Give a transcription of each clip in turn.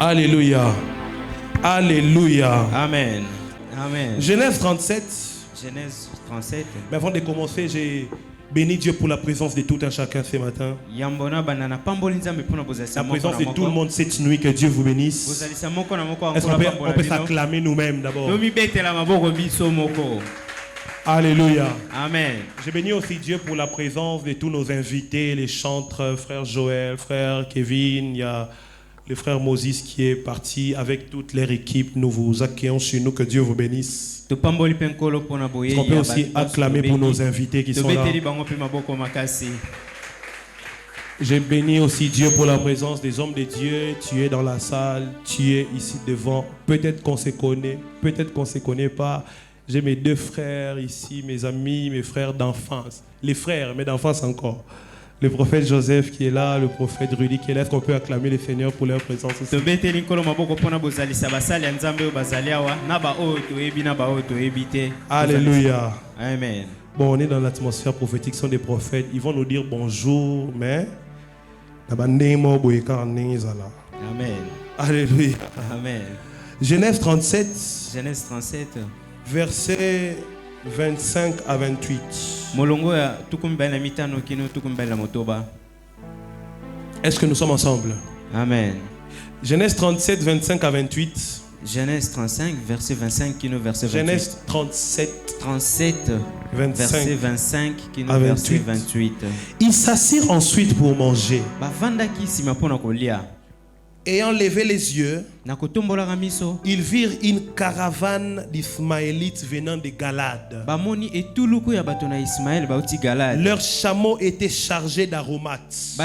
Alléluia. Alléluia. Amen. Amen. Genèse 37. Genèse 37. Mais avant de commencer, j'ai béni Dieu pour la présence de tout un chacun ce matin. La présence de tout le monde cette nuit, que Dieu vous bénisse. Est-ce qu'on peut s'acclamer nous-mêmes d'abord? Alléluia. Amen. Je bénis aussi Dieu pour la présence de tous nos invités, les chantres, frère Joël, frère Kevin, il y a le frère Moses qui est parti avec toute leur équipe. Nous vous accueillons chez nous, que Dieu vous bénisse. On peut aussi acclamer pour nos invités qui sont là. J'ai béni aussi Dieu pour la présence des hommes de Dieu. Tu es dans la salle, tu es ici devant. Peut-être qu'on se connaît, peut-être qu'on ne se connaît pas. J'ai mes deux frères ici, mes amis, mes frères d'enfance. Les frères, mais d'enfance encore. Le prophète Joseph qui est là, le prophète Rudy qui est là. Est-ce qu'on peut acclamer le Seigneur pour leur présence aussi? Alléluia. Amen. Bon, on est dans l'atmosphère prophétique, ce sont des prophètes. Ils vont nous dire bonjour, mais... Amen. Alléluia. Amen. Genèse 37. Genèse 37. Versets 25 à 28. Est-ce que nous sommes ensemble? Amen. Genèse 37, 25 à 28. Genèse 35, verset 25, verset 28. Genèse 37, 25, verset 25, à verset 28. Ils s'assirent ensuite pour manger. Ayant levé les yeux, ils virent une caravane d'Ismaélites venant de Galade. Leurs chameaux étaient chargés d'aromates,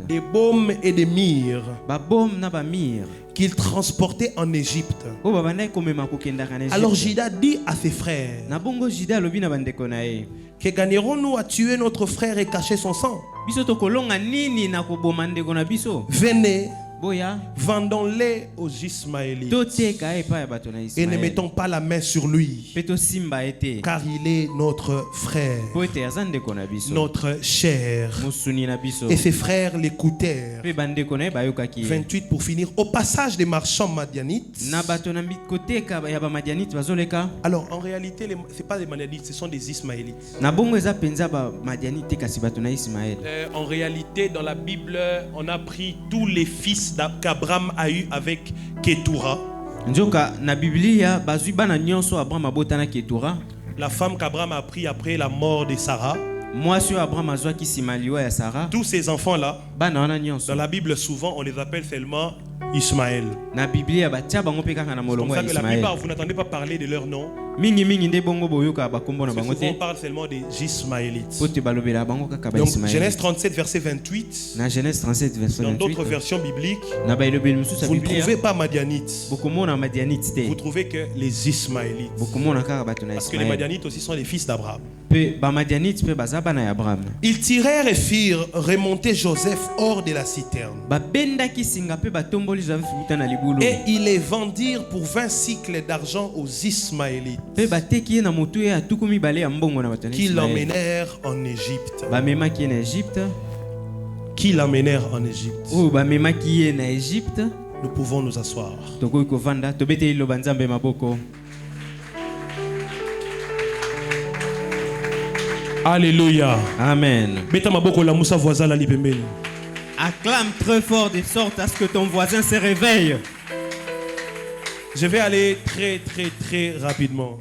de baumes et de myrrhe qu'ils transportaient en Égypte. Alors Juda dit à ses frères: que gagnerons-nous à tuer notre frère et cacher son sang? Venez, vendons-les aux Ismaélites et ne mettons pas la main sur lui, car il est notre frère, notre chair. Et ses frères l'écoutèrent. 28 pour finir. Au passage des marchands madianites. Alors en réalité, ce n'est pas des madianites, ce sont des Ismaélites. En réalité, dans la Bible, on a pris tous les fils qu'Abraham a eu avec Ketura. La femme qu'Abraham a pris après la mort de Sarah. Tous ces enfants-là, dans la Bible, souvent, on les appelle seulement Ismaël. C'est pour ça que la plupart, vous n'entendez pas parler de leur nom. Souvent, on parle seulement des Ismaélites. Donc, Genèse 37, verset 28. Dans d'autres versions bibliques, vous ne trouvez pas Madianites. Vous trouvez que les Ismaélites. Parce que les Madianites aussi sont les fils d'Abraham. Ils tirèrent et firent remonter Joseph hors de la citerne. Et ils les vendirent pour 20 cycles d'argent aux Ismaélites, qui l'emmenèrent en Égypte. Qui l'emmenèrent en Égypte. Nous pouvons nous asseoir. Alléluia. Amen. Acclame très fort de sorte à ce que ton voisin se réveille. Je vais aller très rapidement.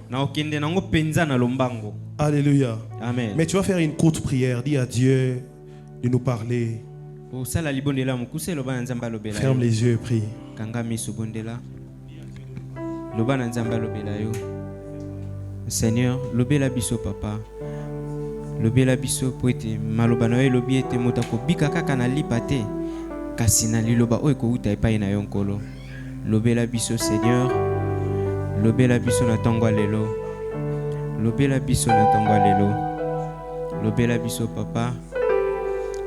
Alléluia. Amen. Mais tu vas faire une courte prière. Dis à Dieu de nous parler. Ferme les yeux et prie. Seigneur, lobela biso papa. Lobela biso po ete maloba na yo lobi ete moto akobika kaka na lipa te kasi na liloba oyo ekouta epai na yo nkolo. Lobela biso Seigneur, lobela biso na ntongo ya lelo, lobela biso na ntongo ya lelo, lobela biso papa,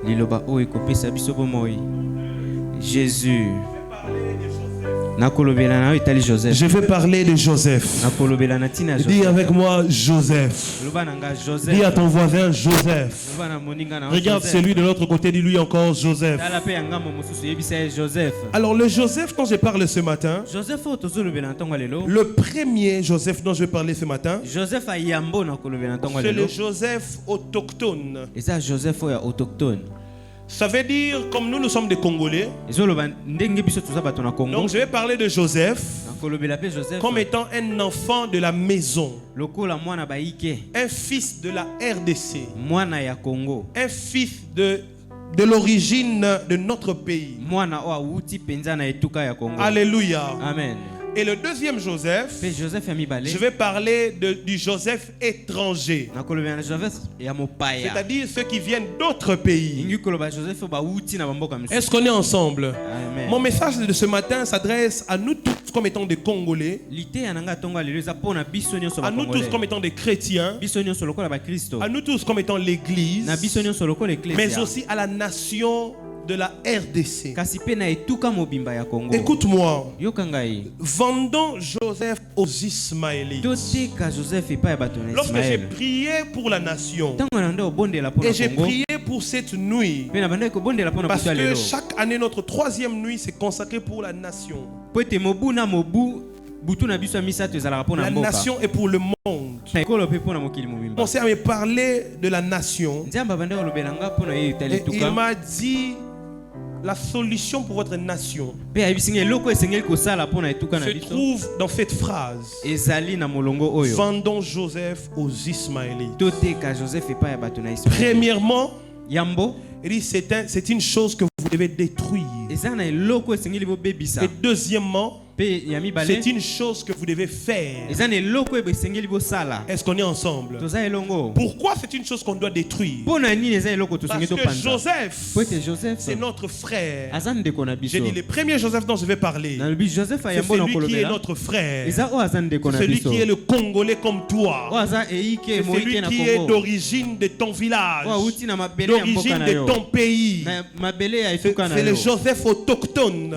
liloba oyo ekopesa biso bomoi. Jésus, Je vais parler de Joseph. Dis avec moi Joseph. Dis à ton voisin Joseph. Regarde celui de l'autre côté, dis-lui encore Joseph. Alors le Joseph dont je parle ce matin, le premier Joseph dont je vais parler ce matin, c'est le Joseph autochtone. Ça veut dire, comme nous sommes des Congolais, donc je vais parler de Joseph comme étant un enfant de la maison, un fils de la RDC, un fils de l'origine de notre pays. Alléluia. Amen. Et le deuxième Joseph, je vais parler du Joseph étranger. C'est-à-dire ceux qui viennent d'autres pays. Est-ce qu'on est ensemble? Amen. Mon message de ce matin s'adresse à nous tous comme étant des Congolais, à nous tous comme étant des chrétiens, à nous tous comme étant l'Église, mais aussi à la nation de la RDC. Écoute-moi. Vendons Joseph aux Ismaélites. Lorsque j'ai prié pour la nation et j'ai prié pour cette nuit, parce que chaque année notre troisième nuit c'est consacré pour la nation. La nation est pour le monde. On s'est me parler de la nation. Et il m'a dit la solution pour votre nation se trouve dans cette phrase. Vendons Joseph aux Ismaélites. Premièrement, il dit c'est une chose que vous devez détruire. Et deuxièmement, c'est une chose que vous devez faire. Est-ce qu'on est ensemble? Pourquoi c'est une chose qu'on doit détruire? Parce que Joseph, c'est notre frère. J'ai dit le premier Joseph dont je vais parler, c'est celui qui est notre frère. Celui qui est le Congolais comme toi. C'est celui qui est d'origine de ton village, d'origine de ton pays. C'est le Joseph autochtone.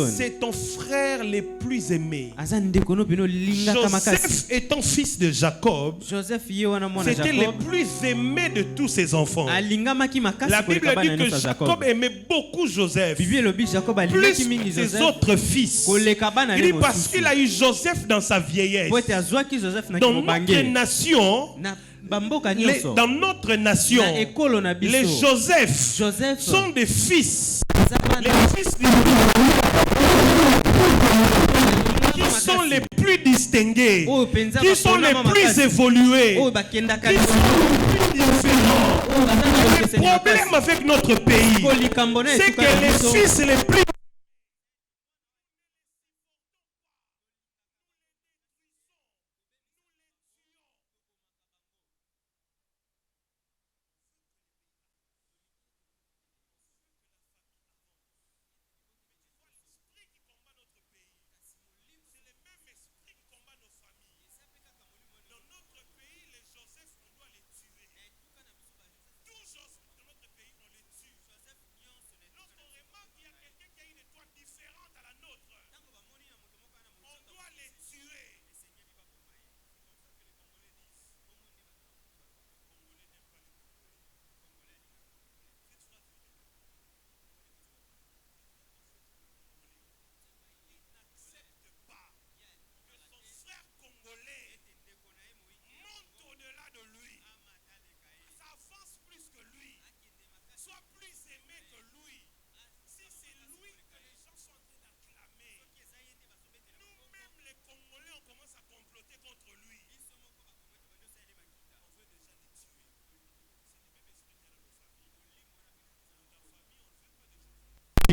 C'est ton frère les plus aimés. Joseph étant fils de Jacob, c'était le plus aimé de tous ses enfants. La Bible dit que Jacob aimait beaucoup Joseph, plus ses autres fils. Il dit parce qu'il a eu Joseph dans sa vieillesse. Dans notre nation, les Joseph sont des fils. Les fils qui sont les plus distingués, qui sont les plus évolués, qui sont les plus différents. Le problème avec notre pays, c'est que les fils les plus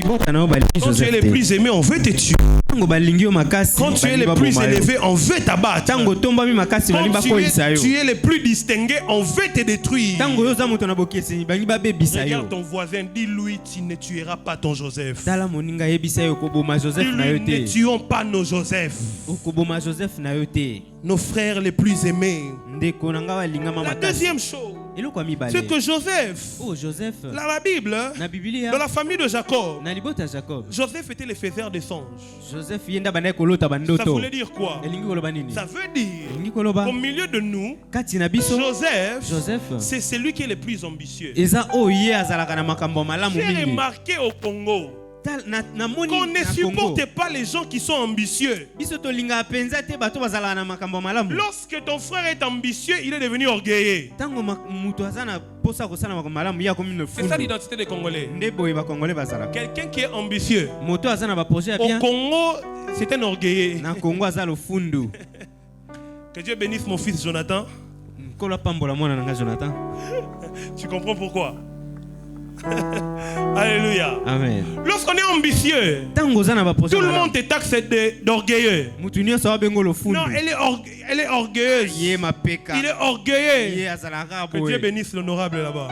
Quand tu es le plus aimé, on veut te tuer. Quand tu es le plus élevé, on veut t'abattre. Quand tu es le plus distingué, on veut te détruire. Regarde ton voisin, dis-lui, tu ne tueras pas ton Joseph. Dis-lui, ne tuons pas nos Joseph. Nos frères les plus aimés. La deuxième chose, c'est que Joseph, dans la Bible, dans la famille de Jacob, Joseph était le faiseur des songes. Ça voulait dire quoi? Ça veut dire qu'au milieu de nous, Joseph, c'est celui qui est le plus ambitieux. J'ai remarqué au Congo qu'on ne supporte pas les gens qui sont ambitieux. Lorsque ton frère est ambitieux, il est devenu orgueilleux. C'est ça l'identité des Congolais. Quelqu'un qui est ambitieux, au Congo, c'est un orgueilleux. Que Dieu bénisse mon fils Jonathan. Tu comprends pourquoi? Alléluia. Amen. Lorsqu'on est ambitieux, tout le monde te taxe d'orgueilleux. Non, elle est orgueilleuse. Il est orgueilleux. Que Dieu bénisse l'honorable là-bas.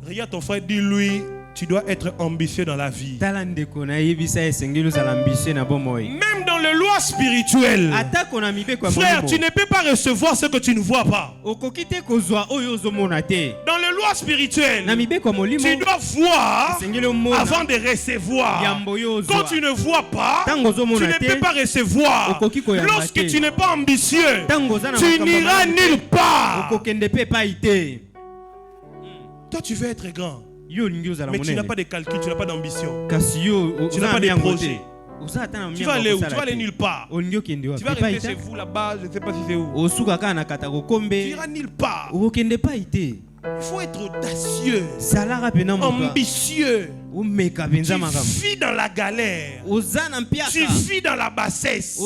Regarde ton frère, dis-lui, tu dois être ambitieux dans la vie. Même dans le loi spirituel. Frère, tu ne peux pas recevoir ce que tu ne vois pas. Dans le loi spirituel, tu dois voir avant de recevoir. Quand tu ne vois pas, tu ne peux pas recevoir. Lorsque tu n'es pas ambitieux, tu n'iras nulle part. Toi, tu veux être grand. Mais tu n'as pas de calcul, tu n'as pas d'ambition. Tu n'as pas de projet. Tu vas aller où? Tu vas aller nulle part. Tu vas rester chez vous là-bas, je ne sais pas si c'est où. Tu iras nulle part. Il faut être audacieux, ambitieux. Tu vis dans la galère. Tu vis dans la bassesse.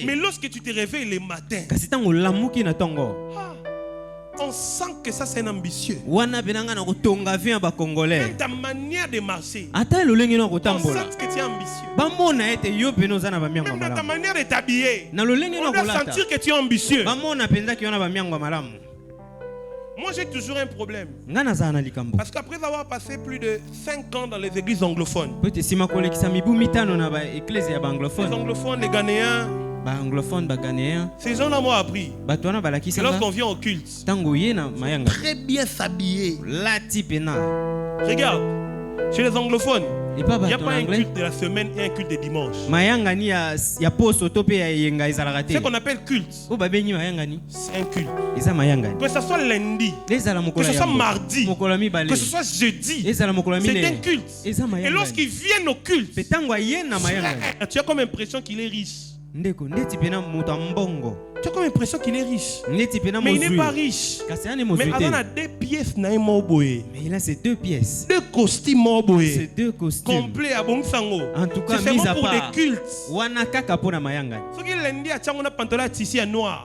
Mais lorsque tu te réveilles le matin, on sent que ça c'est un ambitieux. Même ta manière de marcher, on sent que tu es ambitieux. Même dans ta manière de t'habiller, on doit sentir que tu es ambitieux. Moi j'ai toujours un problème. Parce qu'après avoir passé plus de 5 ans dans les églises anglophones, les anglophones, les Ghanéens, ces gens-là m'ont appris que lorsqu'on vient au culte, très bien s'habiller. Regarde, chez les anglophones, il n'y a pas un culte de la semaine et un culte de dimanche. Ce qu'on appelle culte, c'est un culte. Que ce soit lundi, que ce soit mardi, que ce soit jeudi, c'est un culte. Et lorsqu'ils viennent au culte, tu as comme impression qu'il est riche. Tu as comme impression qu'il est riche. Mais il n'est pas riche. Mais il a 2 pièces. Mais il a ces 2 pièces. 2 costumes. Ces 2 costumes. Complets à bon sango. En tout cas, c'est mis seulement à pour part, des cultes.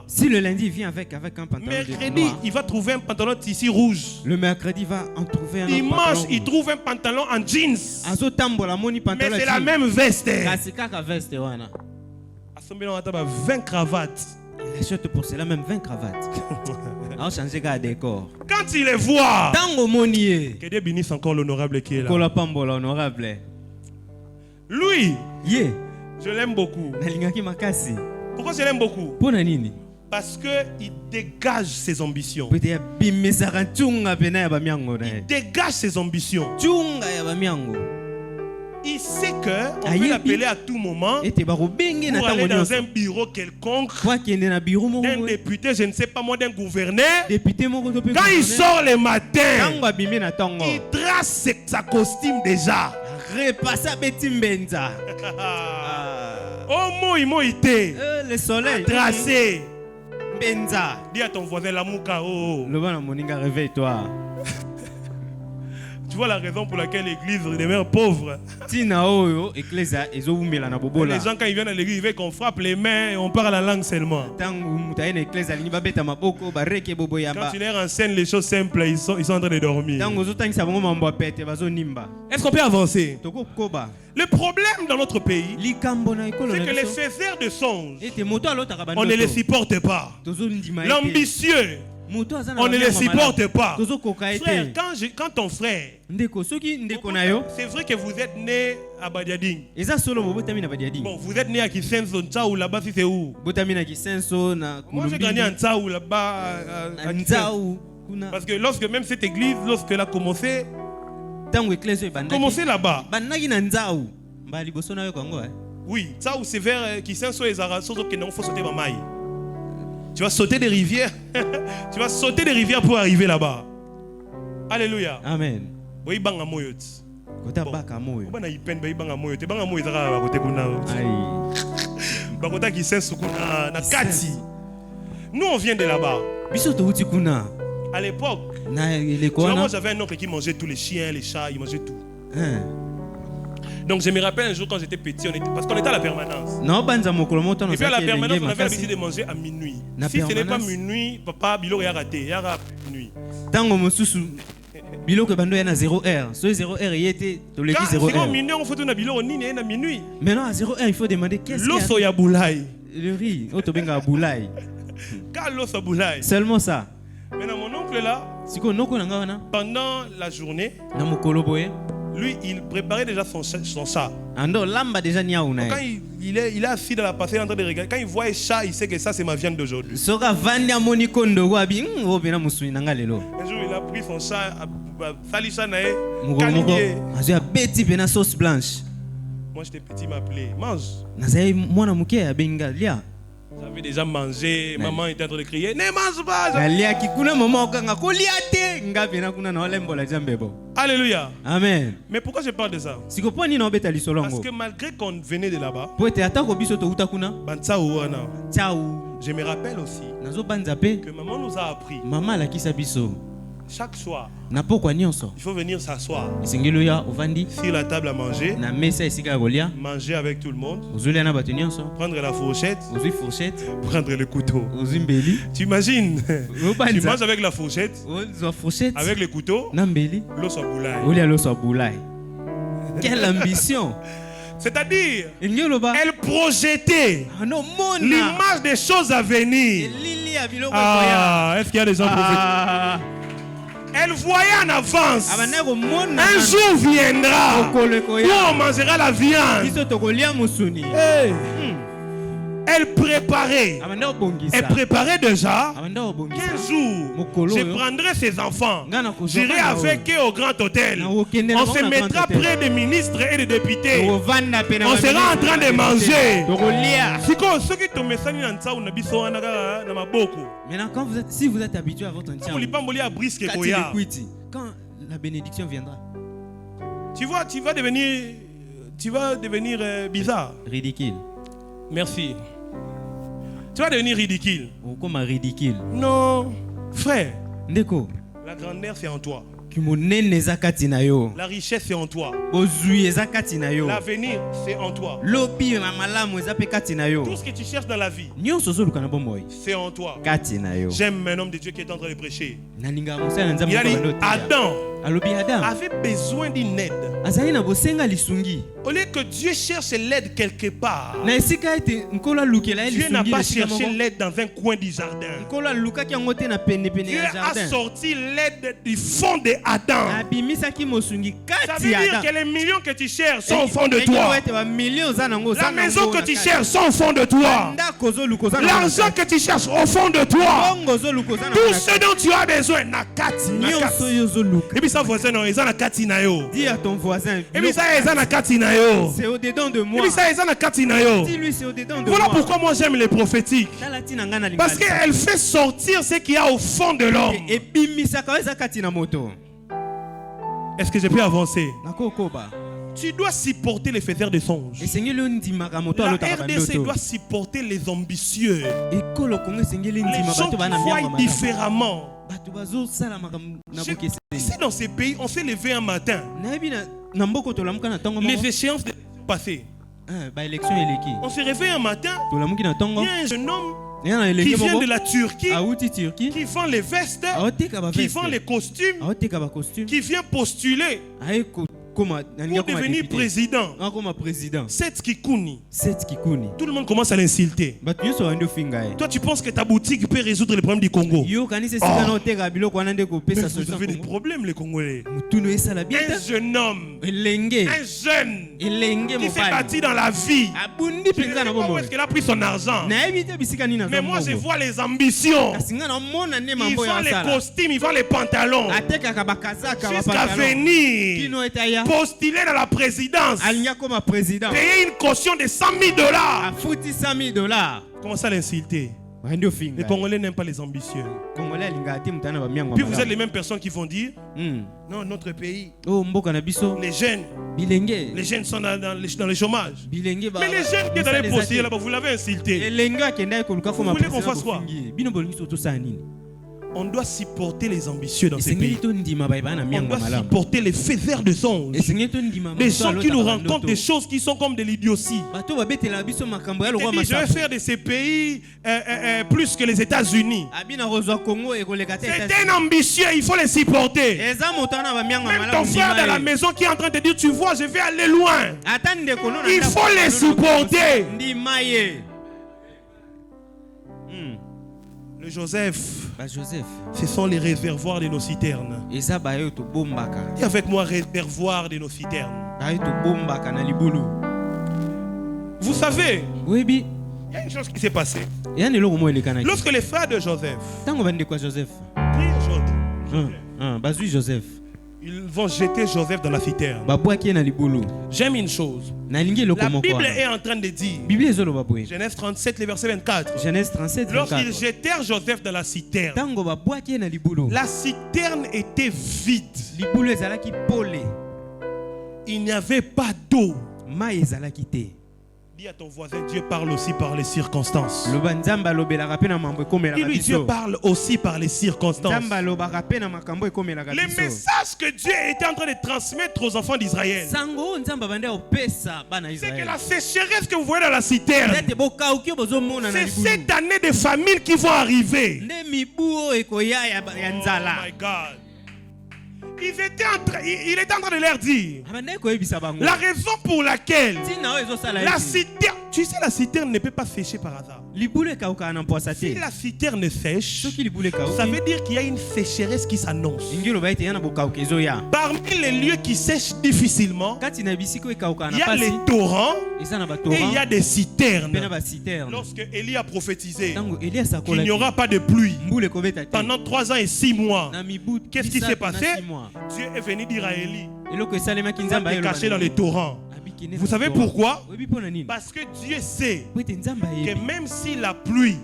Si le lundi vient avec un pantalon mercredi, noir, il va trouver un pantalon tissu rouge. le mercredi va en trouver un Dimanche, pantalon il trouve un pantalon en jeans. Mais c'est la même veste. Il a 20 cravates. Il achète pour cela même 20 cravates. On change de décor. Quand il les voit, que Dieu bénisse encore l'honorable qui est là. Lui, je l'aime beaucoup. Pourquoi je l'aime beaucoup? Parce qu'il dégage ses ambitions. Il dégage ses ambitions. Il sait qu'on peut l'appeler à tout moment pour aller dans un bureau quelconque, d'un député, je ne sais pas moi, d'un gouverneur. Quand il sort le matin, il trace sa costume déjà. Oh, moi, le soleil tracé. Dis à ton voisin, la mouka, oh. Réveille-toi. Tu vois la raison pour laquelle l'église demeure pauvre. Les gens quand ils viennent à l'église, ils veulent qu'on frappe les mains et on parle la langue seulement. Quand tu leur enseignes les choses simples, ils sont en train de dormir. Est-ce qu'on peut avancer? Le problème dans notre pays, c'est que les faiseurs de songes, on ne les supporte pas. L'ambitieux, On ne les supporte pas. Frère, quand ton frère, c'est vrai que vous êtes né à Badiading. Bon, vous êtes né à Kisenso, Ntsaou là-bas, si c'est où? Moi j'ai gagné à Ntsaou là-bas. Parce que lorsque même cette église, lorsqu'elle a commencé là-bas. Oui, Ntsaou c'est vers Kisenso et Zara, sauf que non, faut sauter ma maille. Tu vas sauter des rivières. Tu vas sauter des rivières pour arriver là-bas. Alléluia. Amen. Oui, banga moyot. Kota baka moyo. Bana ipen ba banga moyot. Banga moyo zaka ba kote kuna. Ai. Ba kota ki sensu kuna na kati. Nous on vient de là-bas. Biso to uti kuna. À l'époque, moi j'avais un oncle qui mangeait tous les chiens, les chats, il mangeait tout. Donc je me rappelle un jour quand j'étais petit, parce qu'on était à la permanence. Et puis à la permanence, on avait l'habitude de manger à minuit. Si ce n'est pas minuit, papa, Bilo est raté. Il y a minuit. Tango mosusu Bilo que bando yana 0h. So 0h il était to le 0h. Quand minuit on faut tout na Bilo on ni na minuit. Maintenant à 0h il faut demander qu'est-ce qu'il y a. L'osso ya boulay. Le riz, on to benga boulay. Quand l'osso boulay. Seulement ça. Maintenant mon oncle là, pendant la journée, lui, il préparait déjà son chat. Quand il est assis dans la passerelle en train de regarder, quand il voit un chat, il sait que ça c'est ma viande d'aujourd'hui. Un jour, il a pris son chat, sali chat naé, calinier. Moi j'étais petit, il m'appelait, mange. J'avais déjà mangé, maman était en train de crier, ne mange pas. Alléluia. Amen. Mais pourquoi je parle de ça? Parce que malgré qu'on venait de là-bas, je me rappelle aussi que maman nous a appris chaque soir, il faut venir s'asseoir sur la table à manger, manger avec tout le monde, prendre la fourchette, prendre le couteau. Tu imagines? Tu manges avec la fourchette, avec le couteau, l'os à boulay. Quelle ambition! C'est-à-dire, elle projetait l'image des choses à venir. Est-ce qu'il y a des gens prophétiques? Elle voyait en avance. Un jour viendra où on mangera la viande. Hey. Elle préparait. Elle préparait déjà qu'un jour, je prendrai ses enfants. J'irai avec eux au grand hôtel. On se mettra près des ministres et des députés. On sera en train de manger. Maintenant, si vous êtes habitué à votre entier, quand la bénédiction viendra, tu vas devenir bizarre. Ridicule. Merci. Tu vas devenir ridicule. Comme ridicule. Non, frère. Ndeko. La grandeur c'est en toi. La richesse c'est en toi. L'avenir c'est en toi. Tout ce que tu cherches dans la vie, c'est en toi. J'aime un homme de Dieu qui est en train de prêcher. Il a dit Adam avait besoin d'une aide. Au lieu que Dieu cherche l'aide quelque part, Dieu n'a pas cherché l'aide dans un coin du jardin. Dieu a sorti l'aide du fond de Adam. Ça veut dire que les millions que tu cherches sont au fond de toi. La maison que tu cherches sont au fond de toi. L'argent que tu cherches au fond de toi. Tout ce dont tu as besoin. Et puis ça voisin non, ils ont la katina yo. Dis à ton voisin. Et puis ça ils ont la katina yo. C'est au-dedans de moi. Et puis ça ils ont la katina yo. Dis-lui c'est au-dedans de moi. Voilà pourquoi moi j'aime les prophétiques. Parce qu'elle fait sortir ce qu'il y a au fond de l'homme. Est-ce que je peux avancer? Tu dois supporter les faiseurs de songes. La RDC doit supporter les ambitieux. Les gens qui voient différemment. Ici dans ces pays, on s'est levé un matin. Les échéances passées. On s'est réveillé un matin. Il y a un jeune homme qui vient de la Turquie, qui vend les vestes, qui vend les costumes, qui vient postuler pour devenir président. Seth Kikuni. Tout le monde commence à l'insulter. Toi, tu penses que ta boutique peut résoudre les problèmes du Congo? Mais vous avez des problèmes, les Congolais. Un jeune homme, un jeune qui s'est bâti dans la vie. Où est-ce qu'il a pris son argent? Mais moi, je vois les ambitions. Il vend les costumes, il vend les pantalons. Jusqu'à venir postuler dans la présidence. Payer une caution de $100,000. Comment ça l'insulter? Les Congolais n'aiment pas les ambitieux. Puis vous êtes les mêmes personnes qui vont dire non, notre pays, les jeunes sont dans le chômage. Mais les jeunes qui sont dans les postillés là-bas, vous l'avez insulté. Vous voulez qu'on fasse quoi? On doit supporter les ambitieux dans ces pays. On doit supporter les faiseurs de songes. Les gens qui nous rencontrent des choses qui sont comme de l'idiotie. Je vais faire de ces pays plus que les États-Unis. C'est un ambitieux, il faut les supporter. Même ton frère dans la maison qui est en train de dire, tu vois, je vais aller loin. Il faut les supporter. Le Joseph, ce sont les réservoirs de nos citernes. Dis avec moi, réservoirs de nos citernes. Vous savez, il y a une chose qui s'est passée. Lorsque les frères de Joseph prirent Joseph, ils vont jeter Joseph dans la citerne. J'aime une chose. La Bible est en train de dire, Genèse 37, le verset 24. Lorsqu'ils jetèrent Joseph dans la citerne, la citerne était vide. Il n'y avait pas d'eau. Dis à ton voisin, Dieu parle aussi par les circonstances. Dis-lui, Dieu parle aussi par les circonstances. Les messages que Dieu était en train de transmettre aux enfants d'Israël, c'est que la sécheresse que vous voyez dans la citerne, c'est cette année de famine qui vont arriver. Oh my God. Il était en train de leur dire la raison pour laquelle la citerne, tu sais, la citerne ne peut pas sécher par hasard. Si la citerne sèche, ça veut dire qu'il y a une sécheresse qui s'annonce. Parmi les lieux qui sèchent difficilement, il y a les torrents et il y a des citernes. Lorsque Élie a prophétisé qu'il n'y aura pas de pluie pendant 3 ans et 6 mois, qu'est-ce qui s'est passé? Dieu est venu dire à Élie, va te cacher dans les torrents. Vous savez pourquoi? Parce que Dieu sait que même si la pluie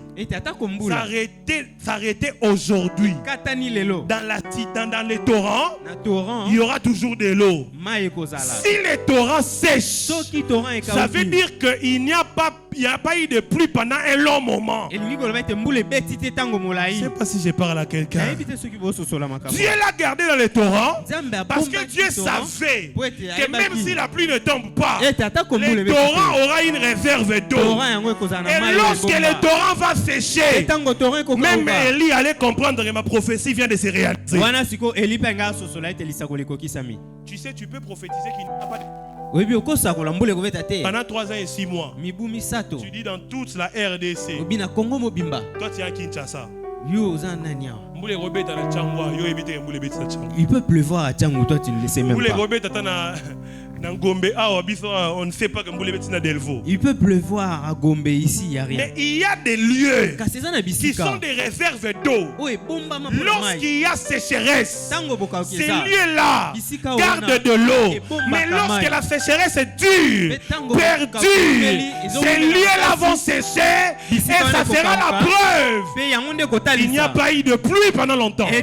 s'arrêtait aujourd'hui, dans les torrents, il y aura toujours de l'eau. Si les torrents sèchent, ça veut dire qu'il n'y a pas eu de pluie pendant un long moment. Je ne sais pas si je parle à quelqu'un. Dieu l'a gardé dans les torrents parce que Dieu savait que même si la pluie ne tombe pas, les torrents aura une réserve d'eau. Et lorsque le torrent va sécher, même Élie allait comprendre que ma prophétie vient de se réaliser. Tu sais, tu peux prophétiser qu'il n'y a pas de... Pendant 3 ans et 6 mois, tu dis dans toute la RDC, toi tu es à Kinshasa. Il peut pleuvoir à Tchangou, toi tu ne le sais même pas. On ne sait pas que Delvaux. Il peut pleuvoir à Gombe, ici il n'y a rien. Mais il y a des lieux qui sont des réserves d'eau. Lorsqu'il y a sécheresse, ces lieux-là gardent de l'eau. Mais lorsque la sécheresse est dure, perdue, ces lieux-là vont sécher et ça sera la preuve. Il n'y a pas eu de pluie pendant longtemps. Il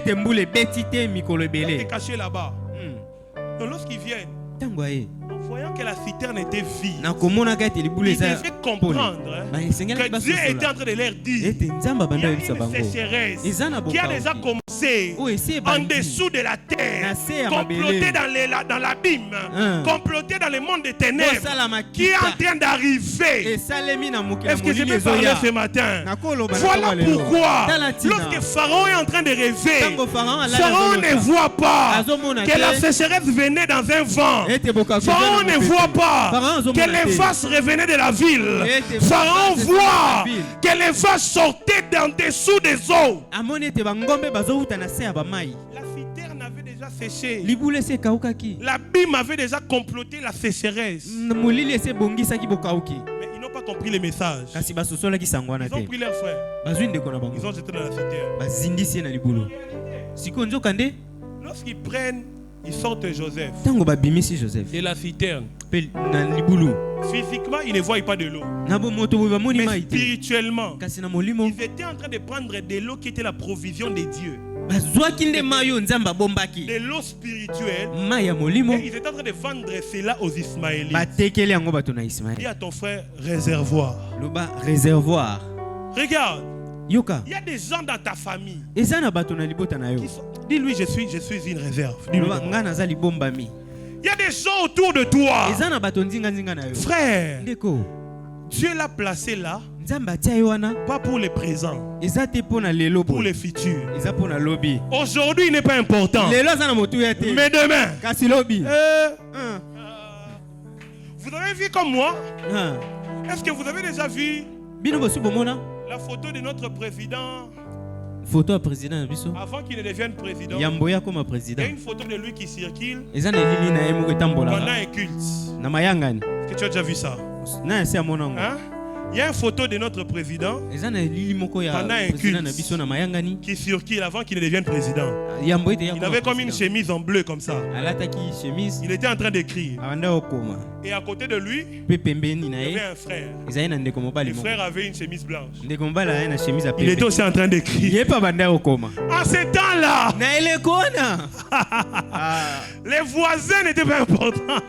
est caché là-bas. Donc lorsqu'ils viennent, Voyant que la citerne était vide, il devait comprendre que Dieu était en train de leur dire il y a une sécheresse qui a déjà commencé en dessous de la terre, complotée dans l'abîme, complotée dans le monde des ténèbres, qui est en train d'arriver. Est-ce que je peux parler ce matin? Voilà pourquoi, lorsque Pharaon est en train de rêver, Pharaon ne voit pas que la sécheresse venait dans un vent. Pharaon ne voit pas que les vaches revenaient de la ville. Pharaon voit que les vaches sortaient d'en dessous des eaux. La citerne avait déjà séché. L'abîme avait déjà comploté la sécheresse. Mais ils n'ont pas compris le message. Ils ont pris leurs frères. Ils ont jeté dans la citerne. Lorsqu'ils prennent, ils sortent Joseph de la citerne. Physiquement, ils ne voient pas de l'eau. Mais spirituellement, ils étaient en train de prendre de l'eau qui était la provision de Dieu. De l'eau spirituelle. Et ils étaient en train de vendre cela aux Ismaélites. Dis à ton frère, réservoir. Regarde. Il y a des gens dans ta famille. Dis-lui, je suis une réserve. Il y a des gens autour de toi. Frère, Dieu l'a placé là, pas pour les présents, pour les futurs. Aujourd'hui, il n'est pas important. Mais demain, vous avez vu comme moi? Est-ce que vous avez déjà vu la photo de notre président? Avant qu'il ne devienne président, il y a une photo de lui qui circule pendant un culte. Est-ce que tu as déjà vu ça? Hein? Il y a une photo de notre président pendant un culte qui circule avant qu'il ne devienne président. Il avait comme une chemise en bleu comme ça. Il était en train d'écrire. Et à côté de lui, il y avait un frère. Le frère avait une chemise blanche. Il était aussi en train d'écrire. À ce temps-là, les voisins n'étaient pas importants.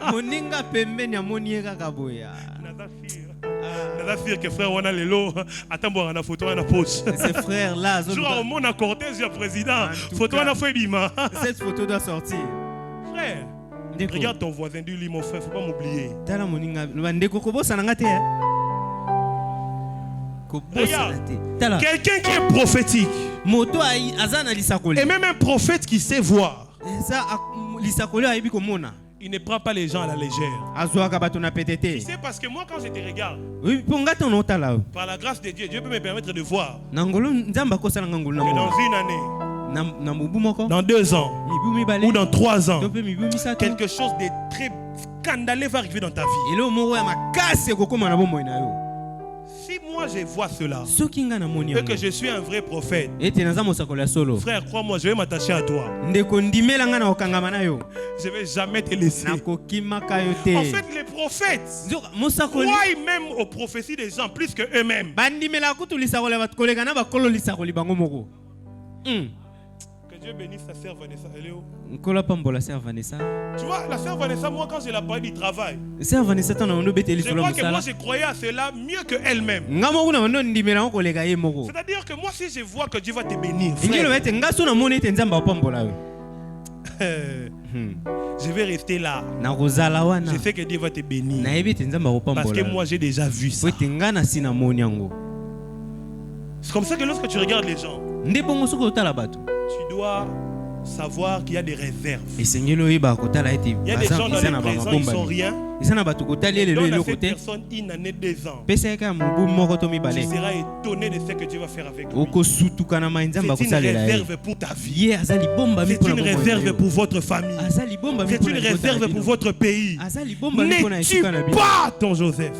Que frère, on a les lots. Attends, on a la photo, on a la poche. Ces frères-là, au monde à cortège, le président. Photo, on a fait bima. Cette photo doit sortir. Frère, regarde ton voisin, dis-lui, mon frère, faut pas m'oublier. Regarde, quelqu'un qui est prophétique. Et même un prophète qui sait voir. Il ne prend pas les gens à la légère. Tu sais, parce que moi, quand je te regarde, par la grâce de Dieu, Dieu peut me permettre de voir que dans une année, dans 2 ans, ou dans 3 ans, quelque chose de très scandaleux va arriver dans ta vie. Si moi je vois cela et que je suis un vrai prophète, frère, crois-moi, je vais m'attacher à toi. Je ne vais jamais te laisser. En fait, les prophètes croient même aux prophéties des gens plus que eux-mêmes. Que Dieu bénisse sa sœur Vanessa. Tu vois, la sœur Vanessa, moi quand je la parle du travail, je crois que moi je croyais à cela mieux qu'elle-même. C'est-à-dire que moi si je vois que Dieu va te bénir, je vais rester là. Je sais que Dieu va te bénir. Parce que moi j'ai déjà vu ça. C'est comme ça que lorsque tu regardes les gens, tu dois savoir qu'il y a des réserves. Il y a des gens dans les présents, ils sont rien. Donne à cette personne une année, 2 ans. Tu seras étonné de ce que Dieu va faire avec lui. C'est une réserve pour ta vie. C'est une réserve pour votre famille. C'est une réserve pour votre pays. Ne tue pas ton Joseph.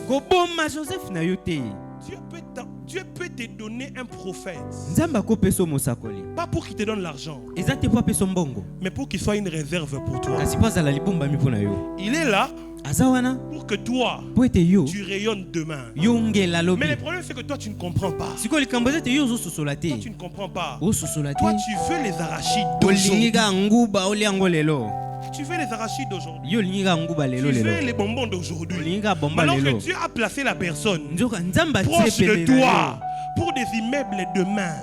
Dieu peut te donner un prophète. Pas pour qu'il te donne l'argent, mais pour qu'il soit une réserve pour toi. Il est là pour que toi, tu rayonnes demain. Mais le problème c'est que toi tu ne comprends pas. Toi tu ne comprends pas. Toi tu veux les arachides d'aujourd'hui. Tu veux les arachides d'aujourd'hui. Tu veux les bonbons d'aujourd'hui. Alors que Dieu a placé la personne proche de toi pour des immeubles demain.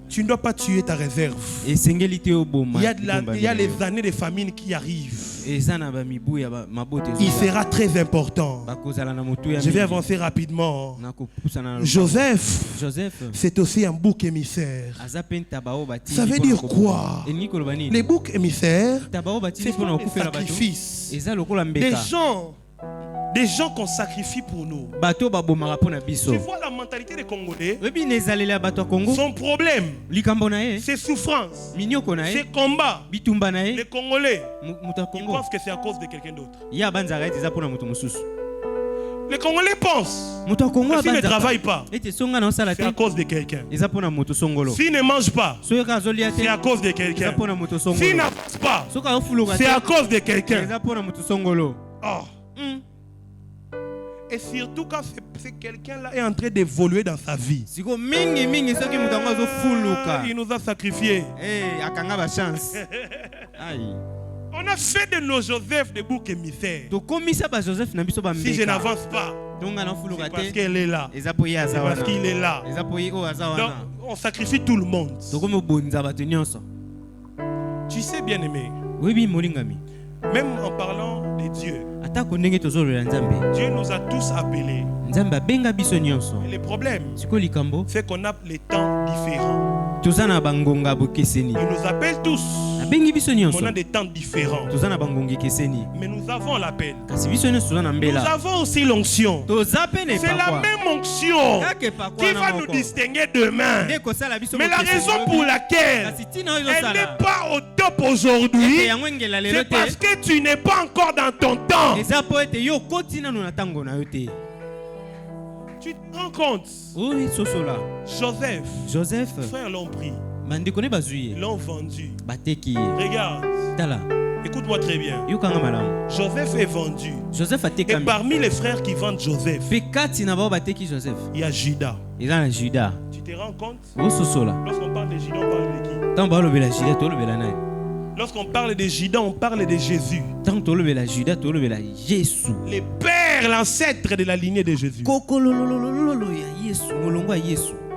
Tu ne dois pas tuer ta réserve. Il y a les années de famine qui arrivent. Il sera très important. Je vais avancer rapidement. Joseph, c'est aussi un bouc émissaire. Ça veut dire quoi? Les boucs émissaires, c'est des sacrifices. Des gens qu'on sacrifie pour nous. Tu vois la mentalité des Congolais. Son problème, c'est souffrance, c'est combat. Les Congolais, ils pensent que c'est à cause de quelqu'un d'autre. Les Congolais pensent que s'ils ne travaillent pas, c'est à cause de quelqu'un. S'ils ne mangent pas, c'est à cause de quelqu'un. S'ils n'avancent pas, c'est à cause de quelqu'un. Oh. Et surtout quand quelqu'un-là est en train d'évoluer dans sa vie. Il nous a sacrifiés. On a fait de nos Joseph des boucs émissaires. Si je n'avance pas, c'est parce qu'elle est là. C'est parce qu'il est là. Donc, on sacrifie tout le monde. Tu sais, bien aimé, même en parlant de Dieu, Dieu nous a tous appelés. Et le problème, c'est qu'on a les temps différents. Il nous appelle tous. On a des temps différents. Mais nous avons l'appel. Nous avons aussi l'onction. C'est la même onction qui va nous distinguer demain. Mais la raison pour laquelle elle n'est pas au top aujourd'hui, c'est parce que tu n'es pas encore dans ton temps. Tu te rends compte? Joseph, frère l'ont pris. Ils l'ont vendu. Regarde. Écoute-moi très bien. Joseph est vendu. Et parmi les frères qui vendent Joseph, il y a Judas. Tu te rends compte? Lorsqu'on parle de Judas, on parle de qui? Lorsqu'on parle de Judas, on parle de Jésus. Les pères, l'ancêtre de la lignée de Jésus.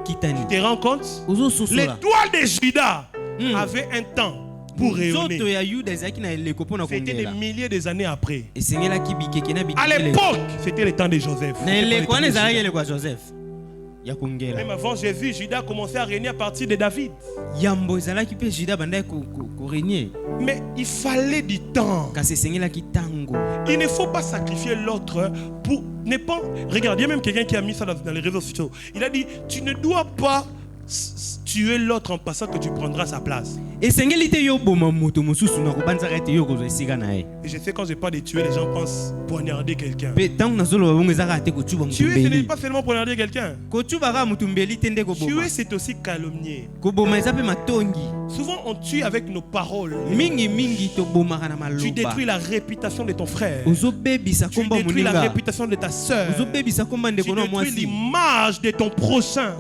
Tu te rends compte? L'étoile de Judas avait un temps pour rayonner. C'était des milliers d'années après. À l'époque, c'était le temps de Joseph. Même avant Jésus, Judas commençait à régner à partir de David. Mais il fallait du temps. Il ne faut pas sacrifier l'autre pour ne pas... Regarde, il y a même quelqu'un qui a mis ça dans les réseaux sociaux. Il a dit, tu ne dois pas tuer l'autre en pensant que tu prendras sa place. Et je sais, quand je parle de tuer, les gens pensent poignarder quelqu'un. Tuer, ce n'est pas seulement poignarder quelqu'un. Tuer, c'est aussi calomnier. Souvent, on tue avec nos paroles. Tu détruis la réputation de ton frère. Tu détruis la réputation de ta soeur. Tu détruis l'image de ton prochain.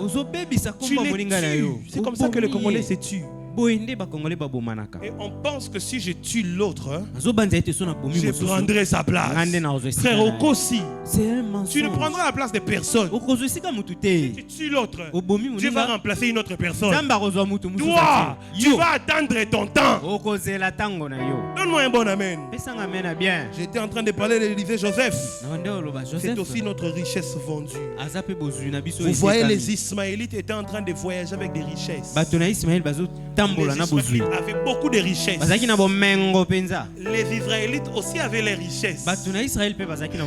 Tu les tues. C'est comme ça que les Congolais se tuent. Et on pense que si je tue l'autre, je prendrai sa place. Frère Okosi, tu ne prendras la place de personne. Si tu tues l'autre, tu vas remplacer une autre personne. Toi, tu vas attendre ton temps. Donne-moi un bon amen. J'étais en train de parler de l'Élysée Joseph. C'est aussi notre richesse vendue. Vous voyez, les Ismaélites étaient en train de voyager avec des richesses. Les Ismaélites avaient beaucoup de richesses. Les Israélites aussi avaient les richesses.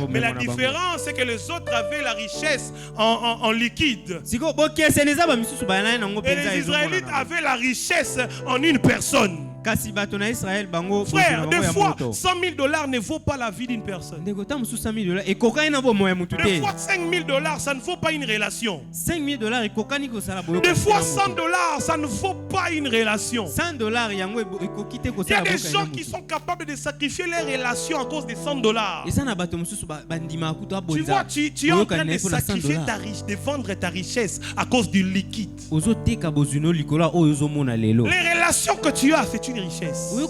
Mais la différence, c'est que les autres avaient la richesse en liquide. Et les Israélites avaient la richesse en une personne. Frère, des fois, $100 000 ne vaut pas la vie d'une personne. Des fois, $5 000, ça ne vaut pas une relation. Des fois, $100, ça ne vaut pas une relation. Il y a des gens qui sont capables de sacrifier les relations à cause des $100. Tu vois, tu es en train de sacrifier de vendre ta richesse à cause du liquide. Les relations relation que tu as, c'est une richesse. Les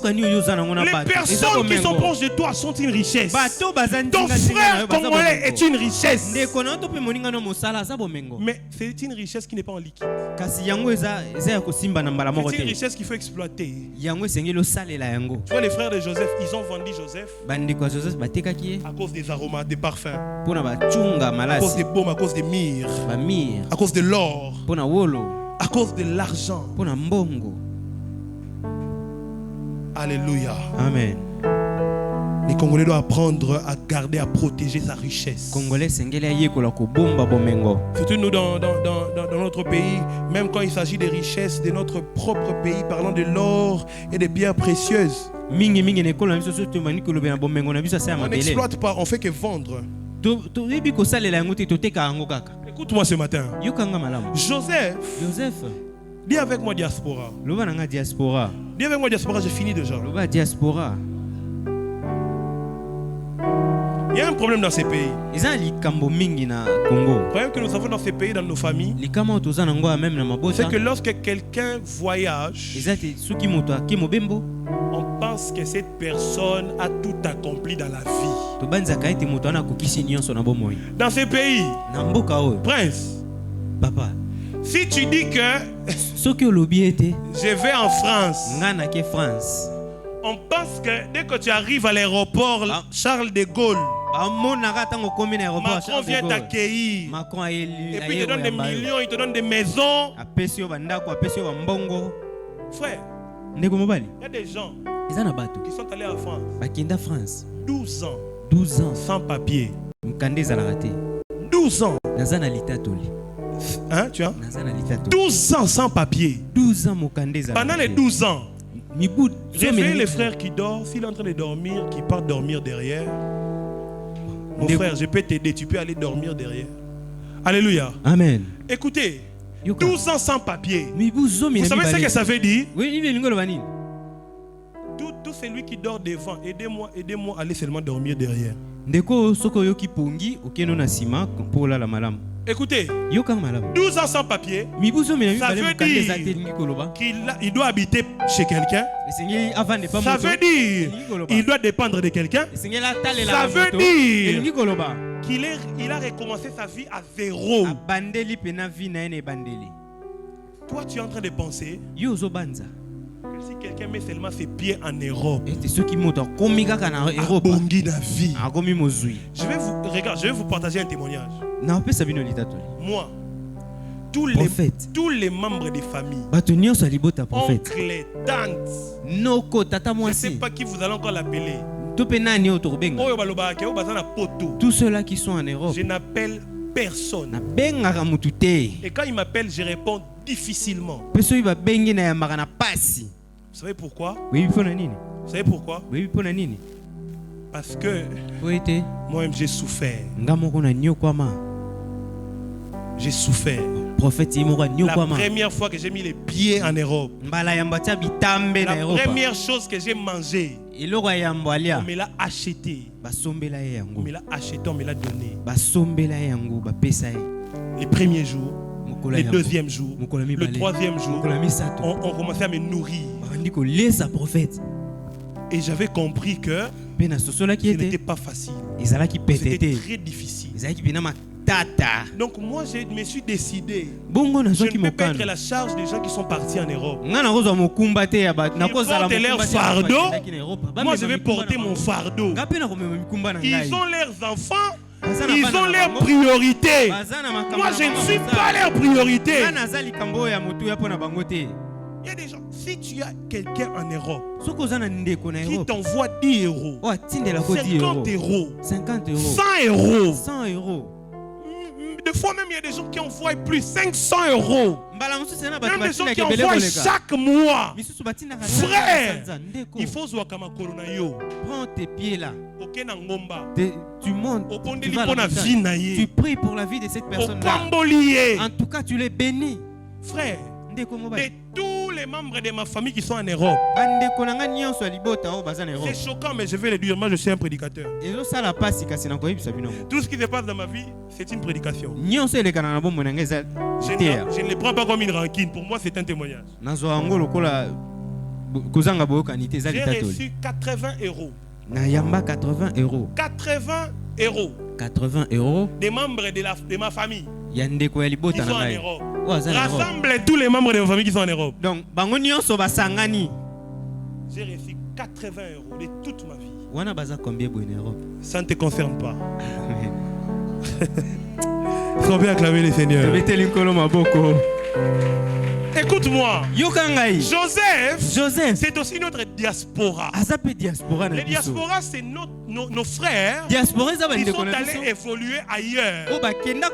personnes qui sont proches de toi sont une richesse. Ton frère congolais est une richesse. Mais c'est une richesse qui n'est pas en liquide. C'est une richesse qu'il faut exploiter. Tu vois les frères de Joseph, ils ont vendu Joseph à cause des aromas, des parfums, à cause des baumes, à cause des myrrhes, à cause de l'or, à cause de l'argent. Alléluia. Amen. Les Congolais doivent apprendre à garder, à protéger sa richesse. Surtout nous dans notre pays, même quand il s'agit des richesses de notre propre pays, parlant de l'or et des pierres précieuses. On n'exploite pas, on fait que vendre. Écoute-moi ce matin. Joseph, dis avec moi diaspora. Dis avec moi diaspora, j'ai fini déjà. Il y a un problème dans ces pays. Le problème que nous avons dans ces pays, dans nos familles, c'est que lorsque quelqu'un voyage, on pense que cette personne a tout accompli dans la vie. Dans ces pays, Prince, papa, si tu dis que je vais en France, on pense que dès que tu arrives à l'aéroport Charles de Gaulle, Macron vient t'accueillir. Et puis il te donne des millions, il te donne des maisons. Frère, il y a des gens qui sont allés en France 12 ans sans papier. 12 ans. Hein, tu vois? 12 ans sans papier. Pendant les 12 ans, réveillez les frères qui dorment. S'il est en train de dormir, qui part dormir derrière. Mon frère, je peux t'aider. Tu peux aller dormir derrière. Alléluia. Amen. Écoutez, 12 ans sans papier. Vous savez ce que ça veut dire? Tout celui qui dort devant, aidez-moi à aller seulement dormir derrière. Écoutez, 12 ans sans papier, ça veut dire qu'il doit habiter chez quelqu'un. Ça veut dire qu'il doit dépendre de quelqu'un. Ça veut dire qu'il a recommencé sa vie à zéro. Toi, tu es en train de penser que si quelqu'un met seulement ses pieds en Europe, je vais vous partager un témoignage. Moi, tous les membres des familles, oncles, tantes, je ne sais pas qui vous allez encore l'appeler. Tous ceux-là qui sont en Europe, je n'appelle personne. Et quand ils m'appellent, je réponds difficilement. Vous savez pourquoi? Vous savez pourquoi? Parce que moi-même j'ai souffert. J'ai souffert. La première fois que j'ai mis les pieds en Europe, la première chose que j'ai mangé, on me l'a acheté. On me l'a acheté, on me l'a donné. Les premiers jours, le deuxième jour, le troisième jour, on commençait à me nourrir. Et j'avais compris que ce n'était pas facile. C'était très difficile. Donc moi je me suis décidé, je ne peux pas être la charge des gens qui sont partis en Europe. Ils portent leur fardeau, moi je vais porter mon fardeau. Ils ont leurs enfants, ils ont leurs priorités. Moi je ne suis pas leur priorité. Il y a des gens, si tu as quelqu'un en Europe qui t'envoie 10 euros, 50 euros, 100 euros, des fois même il y a des gens qui envoient plus 500 euros. Même des gens qui envoient chaque mois. Frère, il faut jouer comme un coronayo. Prends tes pieds là. Tu montes. Tu pries pour la vie de cette personne-là. En tout cas, tu les bénis. Frère, de tous les membres de ma famille qui sont en Europe, c'est choquant, mais je vais le dire. Moi, je suis un prédicateur. Tout ce qui se passe dans ma vie, c'est une prédication. Je ne les prends pas comme une rancune. Pour moi, c'est un témoignage. J'ai reçu 80 euros. 80 euros. 80 euros. 80 euros. Des membres de ma famille qui sont en Europe. Rassemble tous les membres de ma famille qui sont en Europe. Donc, j'ai reçu 80 euros de toute ma vie. Combien en Europe? Ça ne te concerne pas. Faut bien acclamer les seigneurs. Écoute-moi. Joseph, c'est aussi notre diaspora. Les diasporas, c'est nos frères qui sont allés évoluer ailleurs.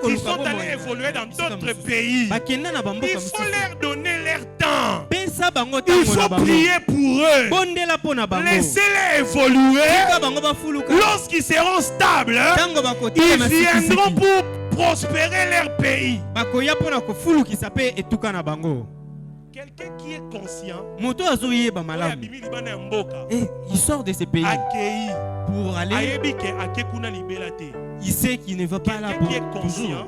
Ils sont allés évoluer dans d'autres pays. Il faut leur donner leur temps. Il faut prier pour eux. Laissez-les évoluer. Lorsqu'ils seront stables, ils viendront pour prospérer leur pays. Quelqu'un qui est conscient, il sort de ce pays pour aller. Il sait qu'il ne va pas là pour toujours.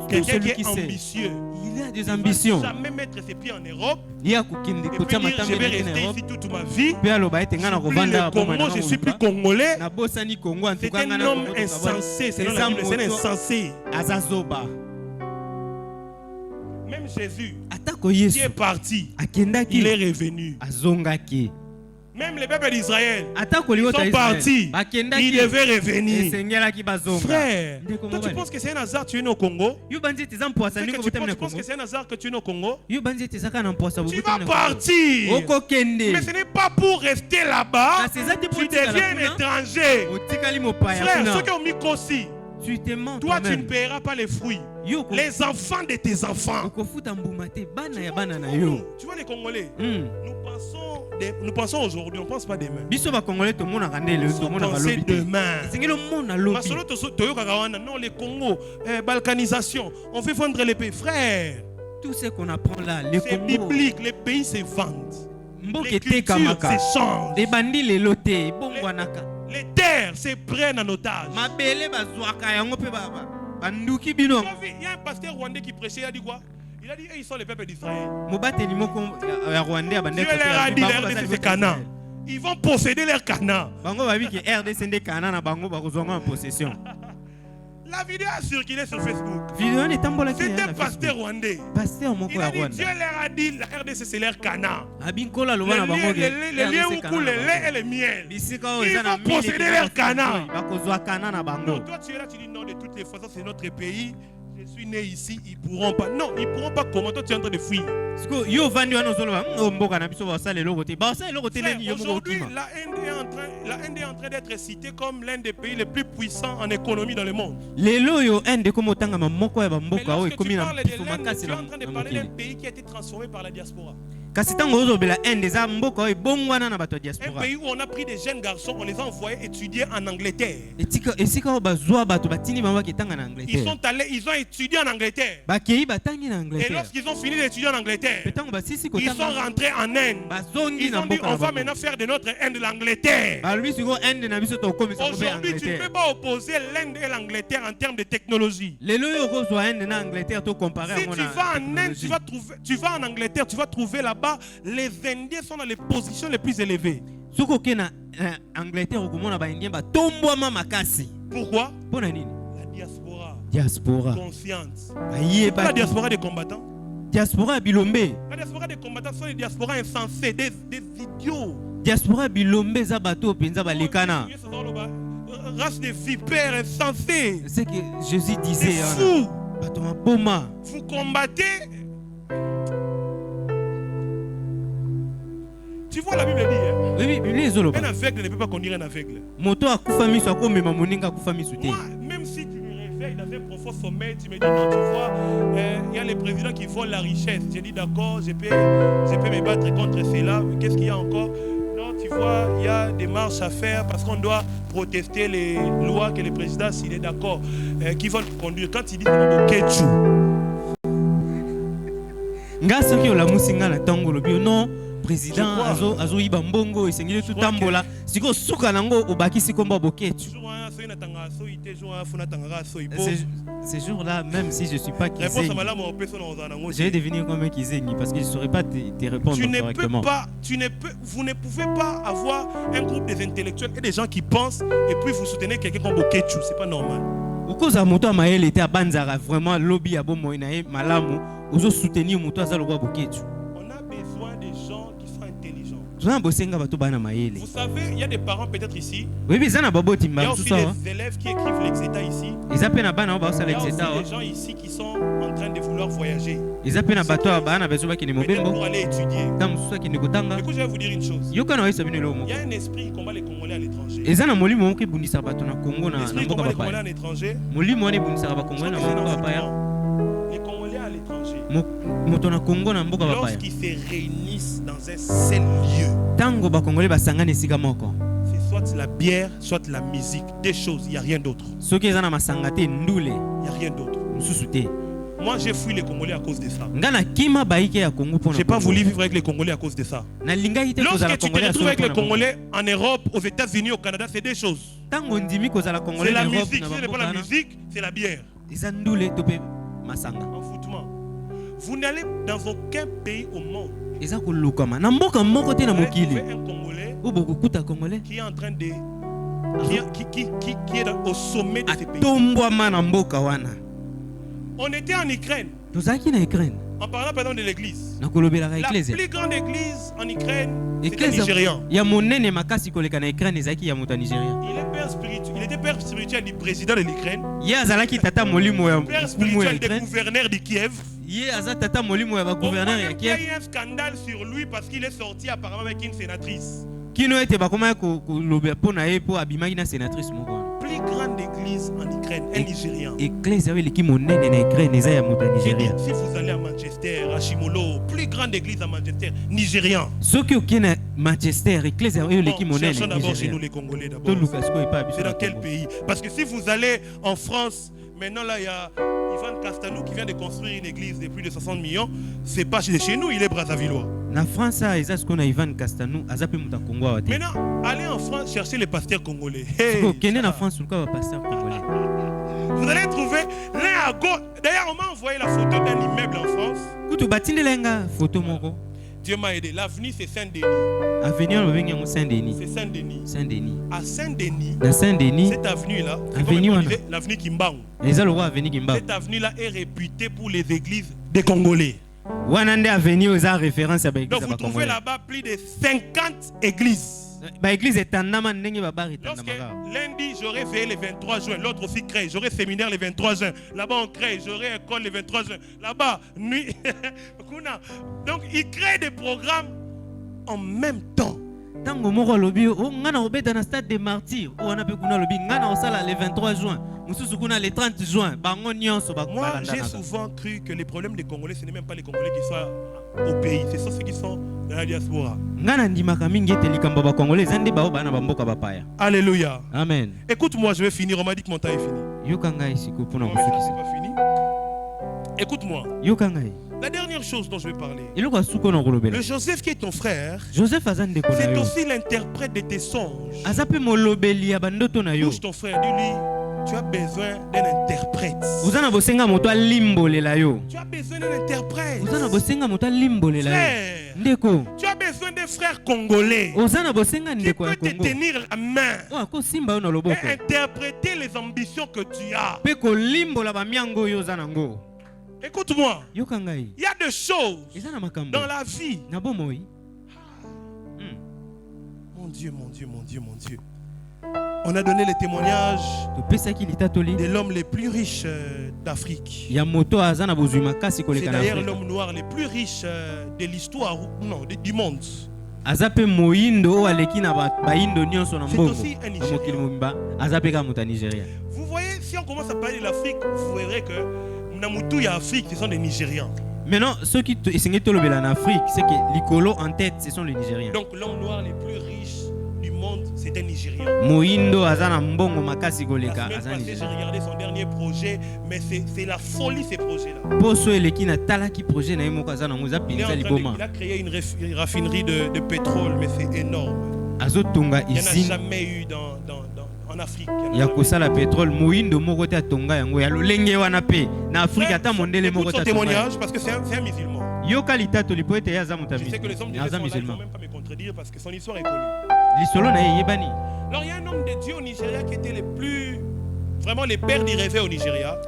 Quelqu'un qui est ambitieux. Il a des ambitions. Il ne va jamais mettre ses pieds en Europe. Et puis dire, je vais rester ici toute ma vie. Je suis plus congolais. C'est un homme insensé. C'est un insensé. Même Jésus qui est parti, il est revenu. Même les peuples d'Israël sont partis, ils devaient revenir. Frère, toi tu penses que c'est un hasard que tu es né au Congo? Tu penses que c'est un hasard que tu es né au Congo? Tu vas partir. Mais ce n'est pas pour rester là-bas. Tu deviens un étranger. Frère, ceux qui ont mis Kossi, toi tu ne paieras pas les fruits. Les enfants de tes enfants. Tu vois les Congolais, nous pensons aujourd'hui, on ne pense pas demain. Nous pensons demain. Non, les Congos, balkanisation, on fait vendre les pays. Frère, tout ce qu'on apprend là, c'est biblique, les pays se vendent. Les cultures s'échangent. Les terres se prennent en otage. Il y a un pasteur rwandais qui prêchait, il a dit quoi? Il a dit, ils sont les peuples d'Israël. Dieu leur a dit, c'est Canaan. Ils vont posséder leur Canaan. La vidéo a circulé sur Facebook. C'est un pasteur rwandais. Il a dit, Dieu leur a dit, la RDC c'est leur Canaan. Les liens où coulent le lait et le miel. Ils vont posséder leur Canaan. Non, toi tu es là, tu dis non, de toutes les façons c'est notre pays. Je suis né ici, ils pourront pas. Non, ils pourront pas. Comment toi tu es en train de fuir? Aujourd'hui, la Inde est en train d'être citée comme l'un des pays les plus puissants en économie dans le monde. Mais lorsque tu parles de l'Inde, tu es en train de parler d'un pays qui a été transformé par la diaspora. Un pays où on a pris des jeunes garçons, on les a envoyés étudier en Angleterre. Ils sont allés, ils ont étudié en Angleterre. Et lorsqu'ils ont fini d'étudier en Angleterre, ils sont rentrés en Inde. Ils ont dit, on va maintenant faire de notre Inde l'Angleterre. Aujourd'hui, tu ne peux pas opposer l'Inde et l'Angleterre en termes de technologie. Si tu vas en Inde, tu vas en Angleterre, tu vas trouver là-bas, les Indiens sont dans les positions les plus élevées. Pourquoi? La diaspora consciente. La diaspora des combattants. La diaspora des combattants sont des diasporas insensés, des idiots. Race de vipères insensés. C'est que Jésus disait. Des fous. Vous combattez. Tu vois, la Bible dit, un aveugle ne peut pas conduire un aveugle. Moi, même si tu me réveilles dans un profond sommeil, tu me dis non, tu vois, il y a les présidents qui volent la richesse. J'ai dit d'accord, je peux me battre contre cela. Qu'est-ce qu'il y a encore? Non, tu vois, il y a des marches à faire parce qu'on doit protester les lois que le président, s'il est d'accord, qui vont conduire. Quand il dit non, président azo iba mbongo esengeli tout tambola siko suka nango obakisi komba boketu. Ces jours-là, même si je ne suis pas Kizengi, je vais devenir comme un Kizengi parce que je ne saurais pas te répondre correctement. Vous ne pouvez pas avoir un groupe des intellectuels et des gens qui pensent et puis vous soutenez quelqu'un comme Bokechu, c'est pas normal. Vraiment lobby à malamu, ozo soutenir moto azalo kwa Bokechu. On a besoin des gens qui sont intelligents. Vous savez, il y a des parents peut-être ici. Oui, il y a aussi des élèves qui écrivent l'exéta ici. Il y a aussi des gens ici qui sont en train de vouloir voyager. Pour aller étudier. Écoute, je vais vous dire une chose. Il y a un esprit qui combat les Congolais à l'étranger. L'esprit qui combat les Congolais à l'étranger. Les Congolais à l'étranger, lorsqu'ils se réunissent dans un seul lieu, c'est soit la bière, soit la musique. Des choses, il n'y a rien d'autre. Il n'y a rien d'autre. Moi, j'ai fui les Congolais à cause de ça. Je n'ai pas voulu vivre avec les Congolais à cause de ça. Lorsque tu te retrouves avec les Congolais en Europe, aux États-Unis, au Canada, c'est des choses. C'est la musique, ce n'est pas la musique, c'est la bière. Enfoutement. Vous n'allez dans aucun pays au monde. Vous trouvez un Congolais qui est en train de qui est au sommet de ce pays. On était en Ukraine. En parlant par exemple de l'église. La plus grande église en Ukraine, c'est le Nigérian. Il était père spirituel du président de l'Ukraine. Père spirituel du gouverneur de Kiev. Il y a eu un scandale sur lui parce qu'il est sorti apparemment avec une sénatrice. Plus grande église en Ukraine, un Nigérian. Si vous allez à Manchester, à Chimolo, plus grande église à Manchester, Nigérian. Cherchons d'abord chez nous les Congolais d'abord. C'est dans quel pays? Parce que si vous allez en France, maintenant là il y a Ivan Castanou qui vient de construire une église de plus de 60 millions. C'est pas chez nous, il est Brazzavillois. Na France, Ivan Castanou, maintenant, allez en France chercher les pasteurs congolais. Vous allez trouver l'un à gauche. D'ailleurs, on m'a envoyé la photo d'un immeuble en France. Dieu m'a aidé. L'avenue, c'est Saint-Denis. C'est Saint-Denis. À Saint-Denis, cette avenue-là, l'avenue Kimbangu. Cette avenue-là est réputée pour les églises des Congolais. Donc vous trouvez là-bas plus de 50 églises. Lorsque lundi j'aurai veillé le 23 juin, l'autre aussi crée, j'aurai séminaire le 23 juin, là-bas on crée, j'aurai école le 23 juin, là-bas nuit. Donc ils créent des programmes en même temps. Moi j'ai souvent cru que les problèmes des Congolais, ce n'est même pas les Congolais qui sont au pays, c'est ceux qui sont dans la diaspora. Alléluia. Amen. Écoute-moi, je vais finir. On m'a dit que mon temps est fini. C'est pas fini. Écoute-moi. La dernière chose dont je vais parler. Le Joseph qui est ton frère, c'est aussi l'interprète de tes songes. Touche ton frère, dis-lui, tu as besoin d'un interprète. Tu as besoin d'un interprète. Frère, tu as besoin d'un frère congolais qui peut te tenir la main et interpréter les ambitions que tu as. Écoute-moi, il y a des choses dans la vie. Mon Dieu, mon Dieu, mon Dieu, mon Dieu. On a donné les témoignages de l'homme le plus riche d'Afrique. C'est d'ailleurs l'homme noir le plus riche de l'histoire du monde. C'est aussi un Nigérien. Vous voyez, si on commence à parler de l'Afrique, vous verrez que Namutu et Afrique, ce sont des Nigérians. Maintenant, ceux qui sont en Afrique, c'est que l'icolo en tête, ce sont les Nigériens. Donc l'homme noir le plus riche du monde, c'est un Nigérian. Moindo azana mbongo makasi goleka La semaine passée, j'ai regardé son dernier projet, mais c'est la folie ces projets-là. Poso eleki na talaki projet na yemo azana nguza pinza liboma. Il a créé une raffinerie de pétrole, mais c'est énorme. Azotunga il n'y en a ici jamais eu en Afrique. Il y a kosala pétrole moindo moko te atonga yango ya lolenge wana pe na Afrique ata mondele moko ta témoignage parce que c'est un musulman. Yoka litato lipoete ya zamu tabi. Je sais que les hommes de Dieu sont là, ils ne vont même pas me contredire parce que son histoire est connue. Lisolo na yebani. Alors il y a un homme de Dieu au Nigeria qui était vraiment les pères du réveil au Nigeria.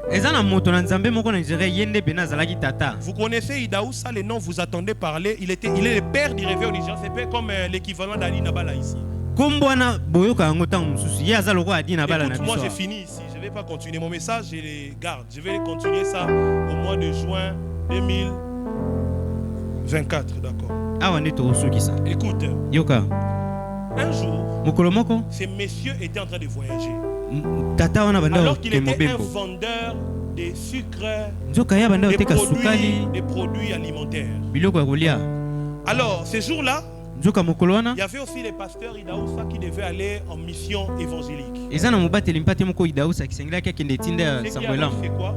Vous connaissez Idaoussa, les noms vous attendez parler. Il est le père du réveil au Nigeria. C'est pas comme l'équivalent d'Ali Nabala ici. Écoute-moi, j'ai fini ici. Je ne vais pas continuer mon message, je les garde. Je vais continuer ça au mois de juin 2024, d'accord. Écoute, un jour, ces messieurs étaient en train de voyager. Alors qu'il était un vendeur de sucre, des produits alimentaires. Alors, ce jour-là, il y avait aussi les pasteurs Idaoussa qui devaient aller en mission évangélique. C'est quoi?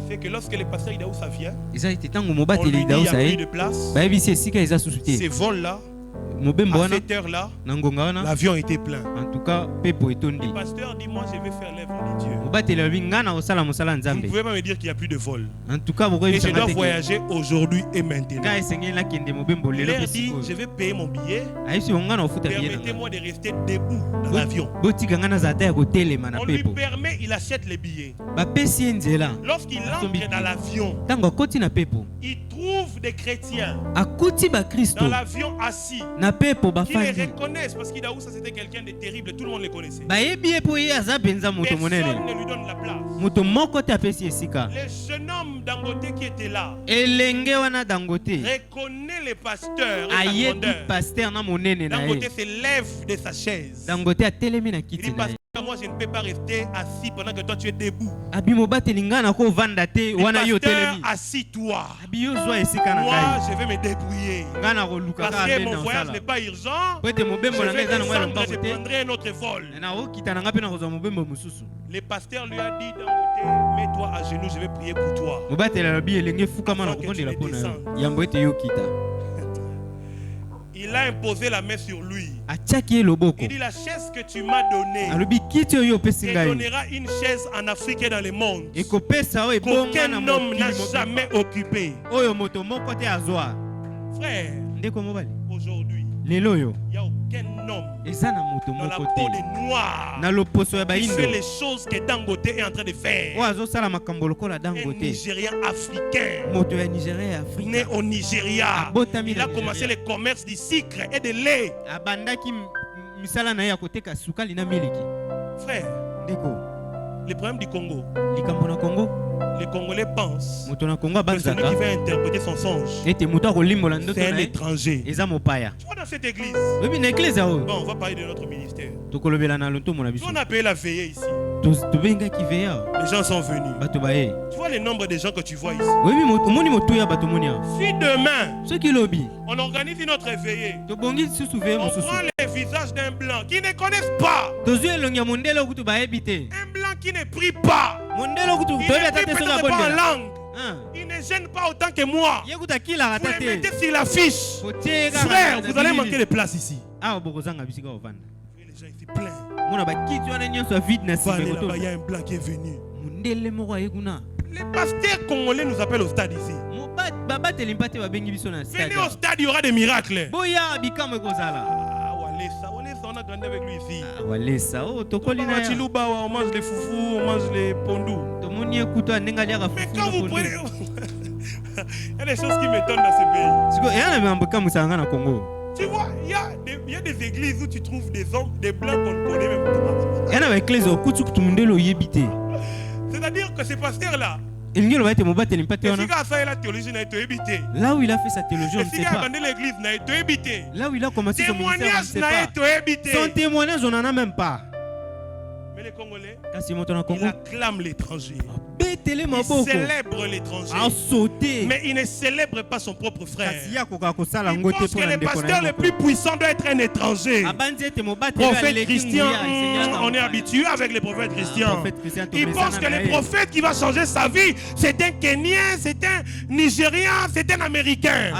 C'est que lorsque les pasteurs Idaoussa viennent, on lui dit qu'il n'y a plus de place. Ces vols-là, à cette heure-là, l'avion était plein. En tout cas, Pepo est tondi. Le pasteur dit, moi je vais faire l'œuvre de Dieu. Vous ne pouvez pas me dire qu'il n'y a plus de vol. En tout cas, et je dois voyager aujourd'hui et maintenant. Il leur dit, je vais payer mon billet. Permettez-moi de rester debout dans l'avion. On lui permet, il achète les billets. Lorsqu'il entre dans l'avion, il trouve des chrétiens dans l'avion assis. Qui les reconnaissent parce qu'Idaoussa c'était quelqu'un de terrible, tout le monde les connaissait. Personne ne lui donne la place. Le jeune homme Dangote qui était là reconnaît les pasteurs et Dangote se lève de sa chaise. Il dit, pasteur, moi je ne peux pas rester assis pendant que toi tu es debout. Pasteur, assis-toi. Moi je vais me débrouiller. Parce que mon voyage n'est pas urgent. Je vais descendre, je prendrai un autre vol. Le pasteur lui a dit, Dangote, mets-toi à genoux, je vais prier pour toi. Il a imposé la main sur lui. Il dit, la chaise que tu m'as donnée te donnera une chaise en Afrique et dans le monde qu'aucun homme n'a jamais occupé. Frère, aujourd'hui, il n'y a aucun homme dans la peau des noirs qui fait les choses que Dangote est en train de faire. Un Nigérien africain, né au Nigeria. Il a commencé le commerce du sucre et de lait. Frère, le problème du Congo, les Congolais pensent que celui qui va interpréter son songe, c'est un étranger. Tu vois dans cette église, bon, on va parler de notre ministère. On a payé la veillée ici. Les gens sont venus. Tu vois le nombre de gens que tu vois ici. Si demain on organise notre veillée, on prend les visages d'un blanc qui ne connaissent pas, un blanc qui ne prie pas, il ne prie peut-être pas en langue, il ne gêne pas autant que moi, vous les mettez sur l'affiche. Frère, vous allez manquer de place ici. Les gens ici pleins. Là-bas, il y a un blanc qui est venu. Les pasteurs congolais nous appellent au stade ici. Venez au stade, il y aura des miracles. On a grandi avec lui ici. On mange les foufous, on mange les pondous. Mais quand vous prenez... il y a des choses qui m'étonnent dans ce pays. Tu vois, il y a des églises où tu trouves des hommes, des blancs qu'on ne connaît même pas. C'est-à-dire que ces pasteurs-là, là où il a fait sa théologie, on ne sait pas. Là où il a commencé son ministère, on ne sait pas. Son témoignage, on n'en a même pas. Mais les Congolais, ils acclament l'étranger. célèbre l'étranger. Mais il ne célèbre pas son propre frère. Il pense que le pasteur le plus puissant doit être un étranger. Prophète Christian, on est habitué avec les prophètes chrétiens. Il pense que le prophète qui va changer sa vie, c'est un Kenyan, c'est un Nigérien, c'est un Américain.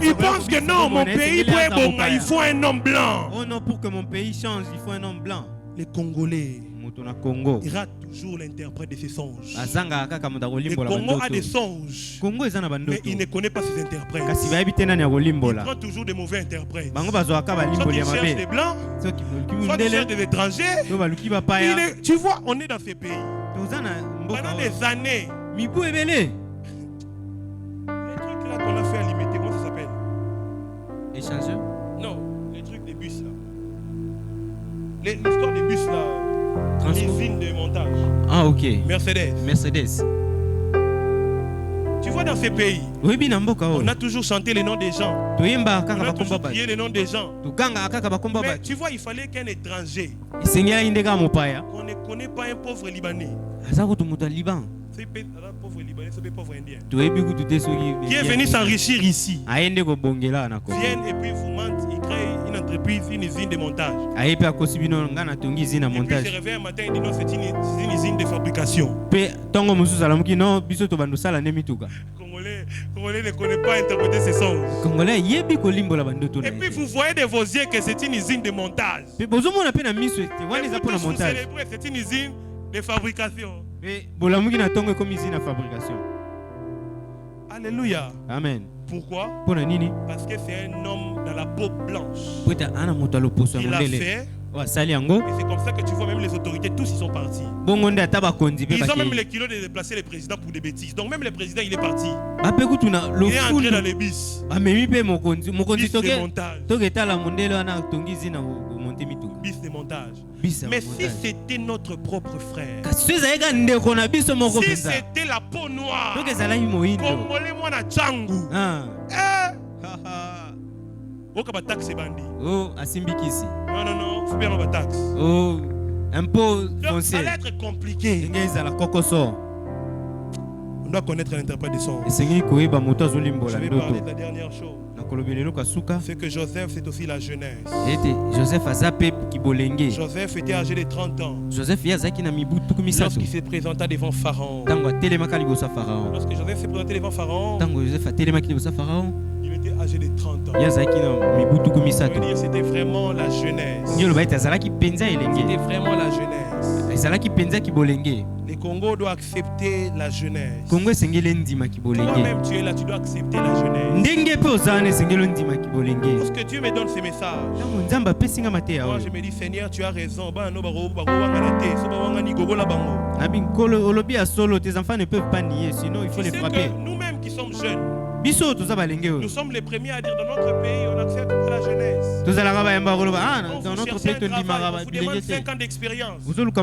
Il pense que non, mon pays peut être bon, il faut un homme blanc. Oh non, pour que mon pays change, il faut un homme blanc. Les Congolais, il rate toujours l'interprète de ses songes. Le Congo a des songes, mais il ne connaît pas ses interprètes. Il prend toujours des mauvais interprètes. Soit il cherche des blancs, soit il cherche des étrangers. Tu vois, on est dans ces pays. Pendant des années, les trucs là qu'on a fait à limiter, comment ça s'appelle? Échangeur? Non, les trucs des bus là. L'histoire des bus là. L'usine de montage. Ah, ok. Mercedes. Tu vois, dans ces pays, on a toujours chanté les noms des gens. On a toujours prié les noms des gens. Mais tu vois, il fallait qu'un étranger. On ne connaît pas un pauvre Libanais. Pauvre Libanais, c'est pauvre Indien. Qui est venu s'enrichir ici. Viennent et puis vous mentent, ils créent une entreprise, une usine de montage. Et puis ils se réveillent un matin et disent non, c'est une usine de fabrication. Congolais ne connaît pas interpréter ces sons. Et puis vous voyez de vos yeux que c'est une usine de montage. Et vous célébrez, c'est une usine de fabrication. Alléluia. Amen. Pourquoi? Parce que c'est un homme dans la peau blanche. Il a fait. Et c'est comme ça que tu vois même les autorités, tous ils sont partis. Ils ont même les kilos de déplacer le président pour des bêtises. Donc même le président il est parti. Il est entré dans les bis. Bis de montage. Bis de montage. Mais si c'était notre propre frère, si c'était la peau noire, Congolais moi na Tchangu, oh, asimbikisi. Non, faut bien avoir taxe. Oh, impôt foncier. Ça va être compliqué. On doit connaître l'interprète des sons. Je vais parler de la dernière chose. C'est que Joseph, c'est aussi la jeunesse. Joseph était âgé de 30 ans. Lorsqu'il s'est présenté devant Pharaon. Lorsque Joseph s'est présenté devant Pharaon, il était âgé de 30 ans. C'était vraiment la jeunesse. C'était vraiment la jeunesse. Les Congo doivent accepter la jeunesse. Toi-même tu es là, tu dois accepter la jeunesse. Lorsque Dieu me donne ces messages, moi je me dis Seigneur, tu as raison. Tes enfants ne peuvent pas nier, sinon il faut les frapper. Nous-mêmes qui sommes jeunes, nous sommes les premiers à dire dans notre pays, on accepte la jeunesse. Dans notre pays, on vous demande 5 ans d'expérience. Pourquoi tu es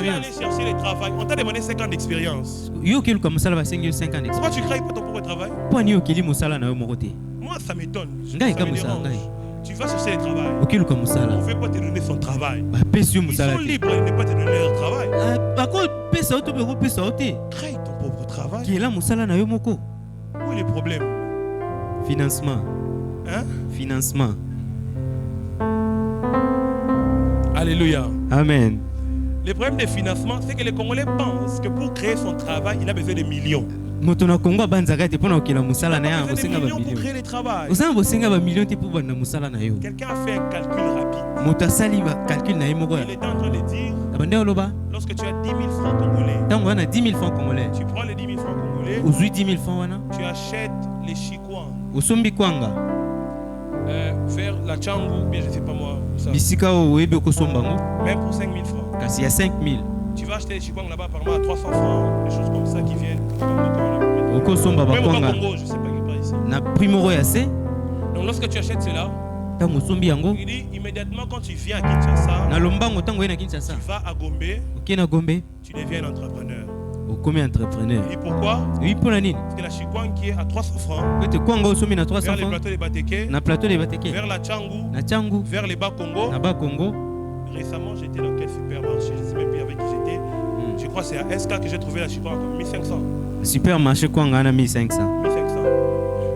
allé chercher le travail? On t'a demandé 5 ans d'expérience. Pourquoi tu ne crées pas ton propre travail? Moi, ça m'étonne. Tu vas chercher le travail. On ne veut pas te donner son travail. Ils sont libres de ne pas te donner leur travail. Crée ton propre travail. Où est le problème? Financement. Hein? Financement. Alléluia. Amen. Le problème des financements, c'est que les Congolais pensent que pour créer son travail, il a besoin de millions. Il a besoin de millions pour créer le travail. Quelqu'un a fait un calcul rapide. Il est en train de dire, lorsque tu as 10 000 francs congolais, tu prends les 10 000 francs congolais, tu achètes les chikwang vers la Tchangu, bien je ne sais pas moi. Même pour 5 000 francs. Tu vas acheter les chikwang là-bas apparemment à 300 francs, des choses comme ça qui viennent. Même au Congo, je ne sais pas qui par ici. Donc lorsque tu achètes cela, il dit immédiatement quand tu viens à Kinshasa, tu vas à Gombe, tu deviens un entrepreneur. Et pourquoi? Parce que la chikwang qui est à 300 francs, vers les plateaux des Bateke, vers la Tchangu, vers les Bas-Congo, Récemment, j'étais dans quel supermarché? Je ne sais même plus avec qui j'étais. Je crois que c'est à SK que j'ai trouvé la chicoire comme 1500. Supermarché quoi, on a 1500. 1500.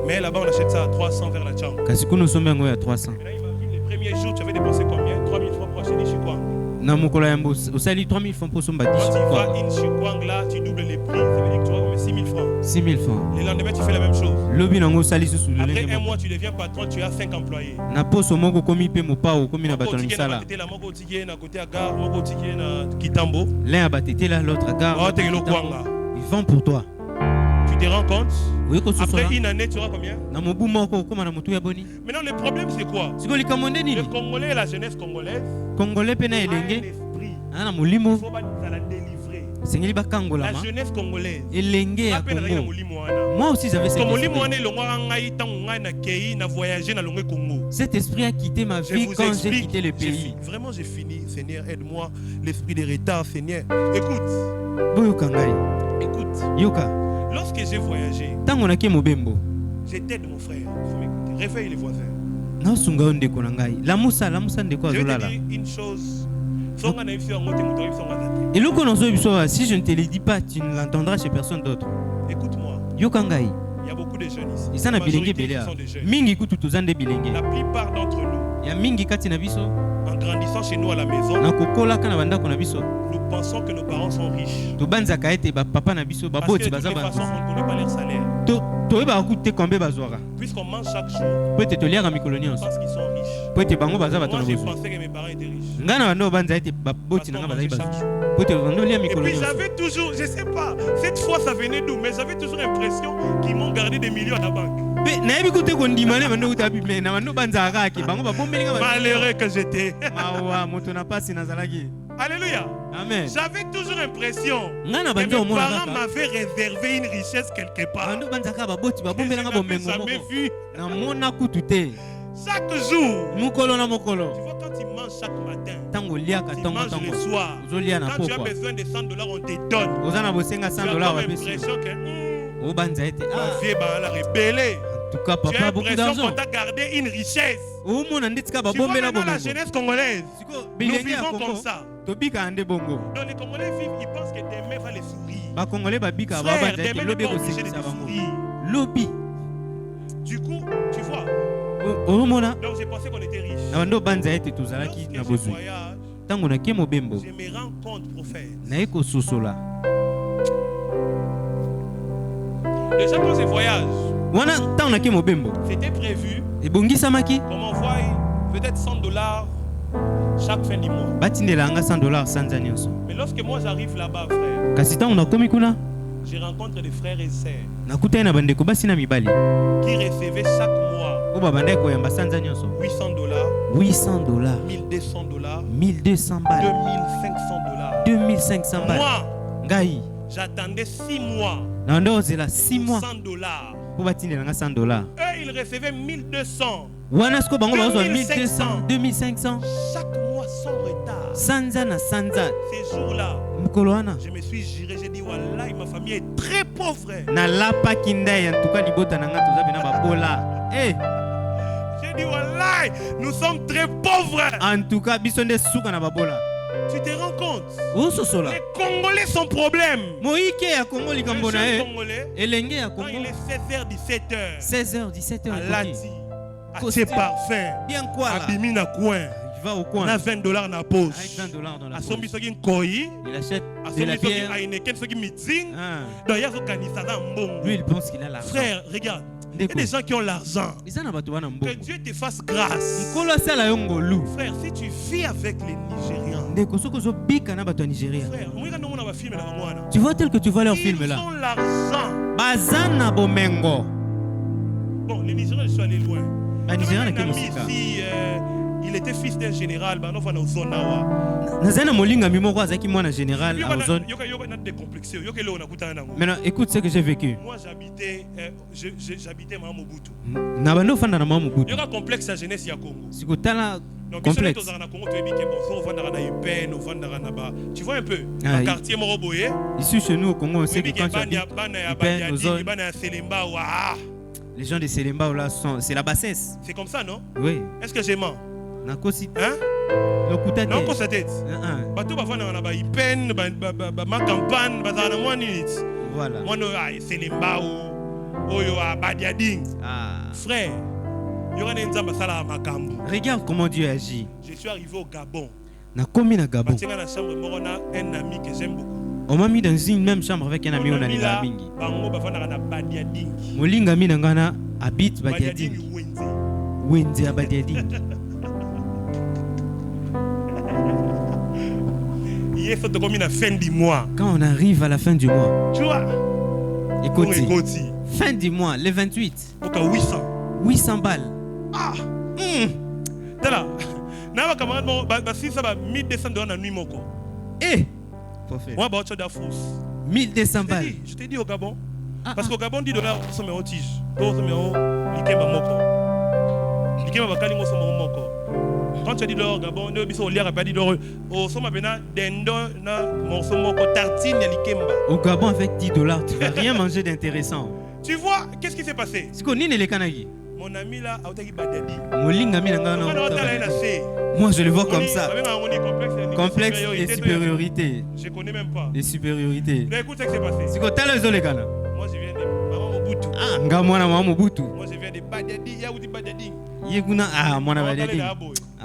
Mais là-bas, on achète ça à 300 vers la chambre. Parce que nous sommes à 300. Maintenant, imagine, les premiers jours, tu avais dépensé combien? 3000 francs pour acheter des chicoires. Non, mon collègue, au sali 3000 francs pour son bâtiment. Quand tu vas une chicoire là, tu doubles les prix. Ça veut dire que tu vas combien? 6000 francs. 6000 francs. Le lendemain, tu fais la même chose. Lobby nango sali sous le Après un mois, tu deviens patron, tu as 5 employés. Na poso moko komi pe mo pao komi na bato na misala. Moko ticket na côté à gare, moko ticket na Kitambo. L'un a batté là, l'autre à gare. Ils vendent pour toi. Tu te rends compte? Oui, après une année, tu auras combien? Maintenant, le problème, c'est quoi? Le Congolais et la jeunesse congolaise. Congolais pena elenge. Il faut la délivrer. La jeunesse congolaise. Elenge ya Congo. Moi aussi, j'avais cet esprit. Cet esprit a quitté ma vie quand j'ai quitté le pays. Vraiment, j'ai fini. Seigneur, aide-moi. L'esprit de retard, Seigneur. Écoute. Écoute. Yoka. Lorsque j'ai voyagé, j'étais de mon frère. Il faut m'écouter. Réveille les voisins. Je vais te dire une chose. Et si je ne te le dis pas, tu ne l'entendras chez personne d'autre. Écoute-moi. Il y a beaucoup de jeunes ici. La majorité sont des jeunes. La plupart d'entre nous, en grandissant chez nous à la maison, nous pensons que nos parents sont riches. Parce que de toute façon, on ne connaît pas leur salaire. Puisqu'on mange chaque jour, on pense qu'ils sont riches. Moi, j'ai pensé que mes parents étaient riches. Et puis j'avais toujours, je ne sais pas, cette fois ça venait d'où, mais j'avais toujours l'impression qu'ils m'ont gardé des millions à la banque. Malheureux que j'étais. Alléluia. Amen. J'avais toujours l'impression que mes parents m'avaient réservé une richesse quelque part. Je n'avais jamais vu. Chaque jour, tu vois, quand tu manges chaque matin, tu manges le soir, quand tu as besoin de $100, on te donne. Tu as l'impression que ma vie va la rébeller. Tu as l'impression qu'on t'a gardé une richesse. Tu vois maintenant la jeunesse congolaise, nous vivons comme ça. Donc les Congolais vivent, ils pensent que demain va les sourire. Frère, demain n'est pas obligé de te sourire. Du coup, tu vois. Donc j'ai pensé qu'on était riches. Lorsque je voyage, je me rends compte, prophète. Déjà quand je voyage, c'était prévu qu'on m'envoie peut-être $100 chaque fin du mois. Mais lorsque moi j'arrive là-bas, frère, je rencontre des frères et sœurs qui recevaient chaque mois $800, $1200, $2500, moi, j'attendais 6 mois. $100. Eux, ils recevaient 1200. 2500. Chaque mois sans retard. Ces jours-là, je me suis juré, j'ai dit, voilà, ma famille est très pauvre. J'ai dit, voilà, nous sommes très pauvres. En tout cas, tu te rends compte? Les Congolais sont problème. Le jeune Congolais, quand il est 16h, 17h, à Lati, à ses parfums, à Bimina coin, on a $20 dans la poche. À son biso qui koi, il achète de la bière. Lui, il pense qu'il a l'argent. Frère, regarde. Il y a des gens qui ont l'argent. Que Dieu te fasse grâce. Frère, si tu vis avec les Nigérians, frère, tu vois tel que tu vois leur film là. Ils ont l'argent. Bon, les Nigériens, je suis allé loin. Ici, il était fils d'un général. Maintenant, écoute ce que j'ai vécu. Moi, j'habitais Mobutu. Il y a un complexe à jeunesse à Congo. Complexe. Tu vois un peu le quartier Moroboye. Ici chez nous au Congo, on sait que quand tu habites les gens de Selemba là c'est la bassesse. C'est comme ça, non? Oui. Est-ce que j'ai menti? Hein? Non, pour sa tête. Bateau va faire un hypen, ma campagne, bazana moi nit. Voilà. Moi no c'est les mbao. Oyo a badiading. Frère, il y aura une nzamba sala makambu. Regarde comment Dieu agit. Je suis arrivé au Gabon. Na komi na Gabon. Dans la chambre morona un ami que j'aime beaucoup. On m'a mis dans une même chambre avec un ami on a dit la bingi. Bango ba fana na badiading. Molinga mi ngana habite badiading. Wenze badiading. Il faut comme la fin du mois. Quand on arrive à la fin du mois. Tu vois? Écoutez. Fin du mois, le 28. Au cas 800. 800 balles. Ah. T'es là. N'a pas camarade bon, si ça va 1200 $ la nuit moko. Eh. Moi bah tu as fausse. 1200 balles. Je t'ai dit au Gabon. Parce qu'au Gabon 10 $, ça met en tige. D'autres met en likemba moko. Likemba bakali ngo ça moko. Quand tu dis l'or Gabon, ne biso lire pas dit l'or. Au soma bena dendo na morceau moko tartine ya likemba. Au Gabon avec 10 $, tu vas rien manger d'intéressant. Tu vois, qu'est-ce qui s'est passé? C'est qu'on est les Kanagi. Mon ami là a été badadi. Molinga mi ngana. Moi je le vois comme ça. Complexe et supériorité. Je connais même pas. Les supériorités. Mais écoute ce qui s'est passé. C'est quoi t'as les Olekana? Moi je viens de Maman Mobutu. Ah, nga mwana Maman Mobutu. Moi je viens de Badadi, Yaoudi Badadi. Yeguna mwana Badadi.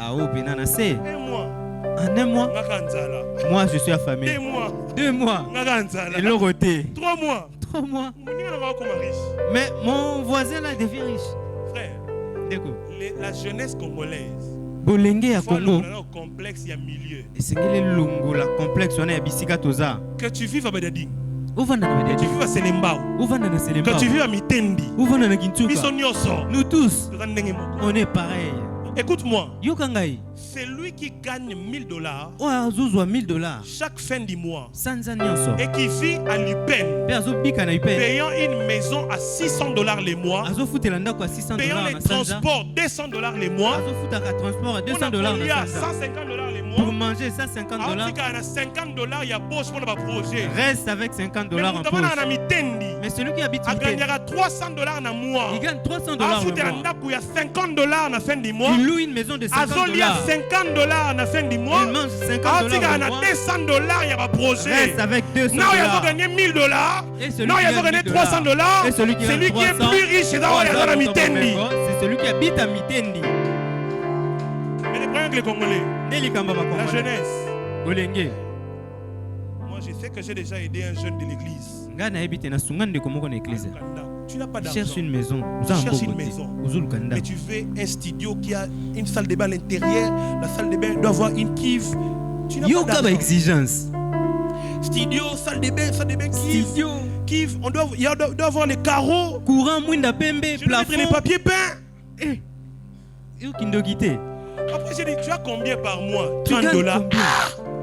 Ah oh benana c'est. En un mois. Moi je suis affamé. 2 mois. Et l'autre côté. 3 mois. 3 mois. Mais mon voisin là devient riche. Frère. La jeunesse congolaise. Bolenge ya Congo. Complexe ya milieu. Et c'est quel longo la complexe on est bisika toza. Que tu vives à Badadi. Que tu vives à Selembao. Que tu vives à Mitendi. Nous tous. On est pareil. Écoute-moi. Yokangai. C'est lui qui gagne 1000 $. Chaque fin du mois. Et qui vit à l'Upen. Payant une maison à 600 $ les mois. Payant les transports 200 $ les mois. $200 à 150 $ les mois. Pour manger 150 $. À 50 $, il y a poche pour le projet. Reste avec 50 $ en poche. Mais celui qui habite il gagnera 300 $ dans mois. Il gagne 300 $ il y a 50 $ à la fin du mois. Il loue une maison de 50 $. Il y a 50 $ à la fin du mois. Il mange 50 $. Il y a 200 $, il y a un projet. Reste avec 200 $. Non, il a gagné 1000 $. Non, il a gagné 300 $. Et celui qui est plus riche dans la Mitendi. C'est celui qui habite à Mitendi. Mais les problèmes les Congolais. La jeunesse. Moi, je sais que j'ai déjà aidé un jeune de l'église. Tu n'as pas d'argent. Cherche une maison. Cherche une maison. Mais tu veux un studio qui a une salle de bain à l'intérieur. La salle de bain doit avoir une cuve. Tu n'as pas d'argent. Exigence. Studio, salle de bain, cuve. On doit avoir les carreaux. Courant, mouinda pembe, plafond. Les papiers peints. Après, j'ai dit, tu as combien par mois? 30 $.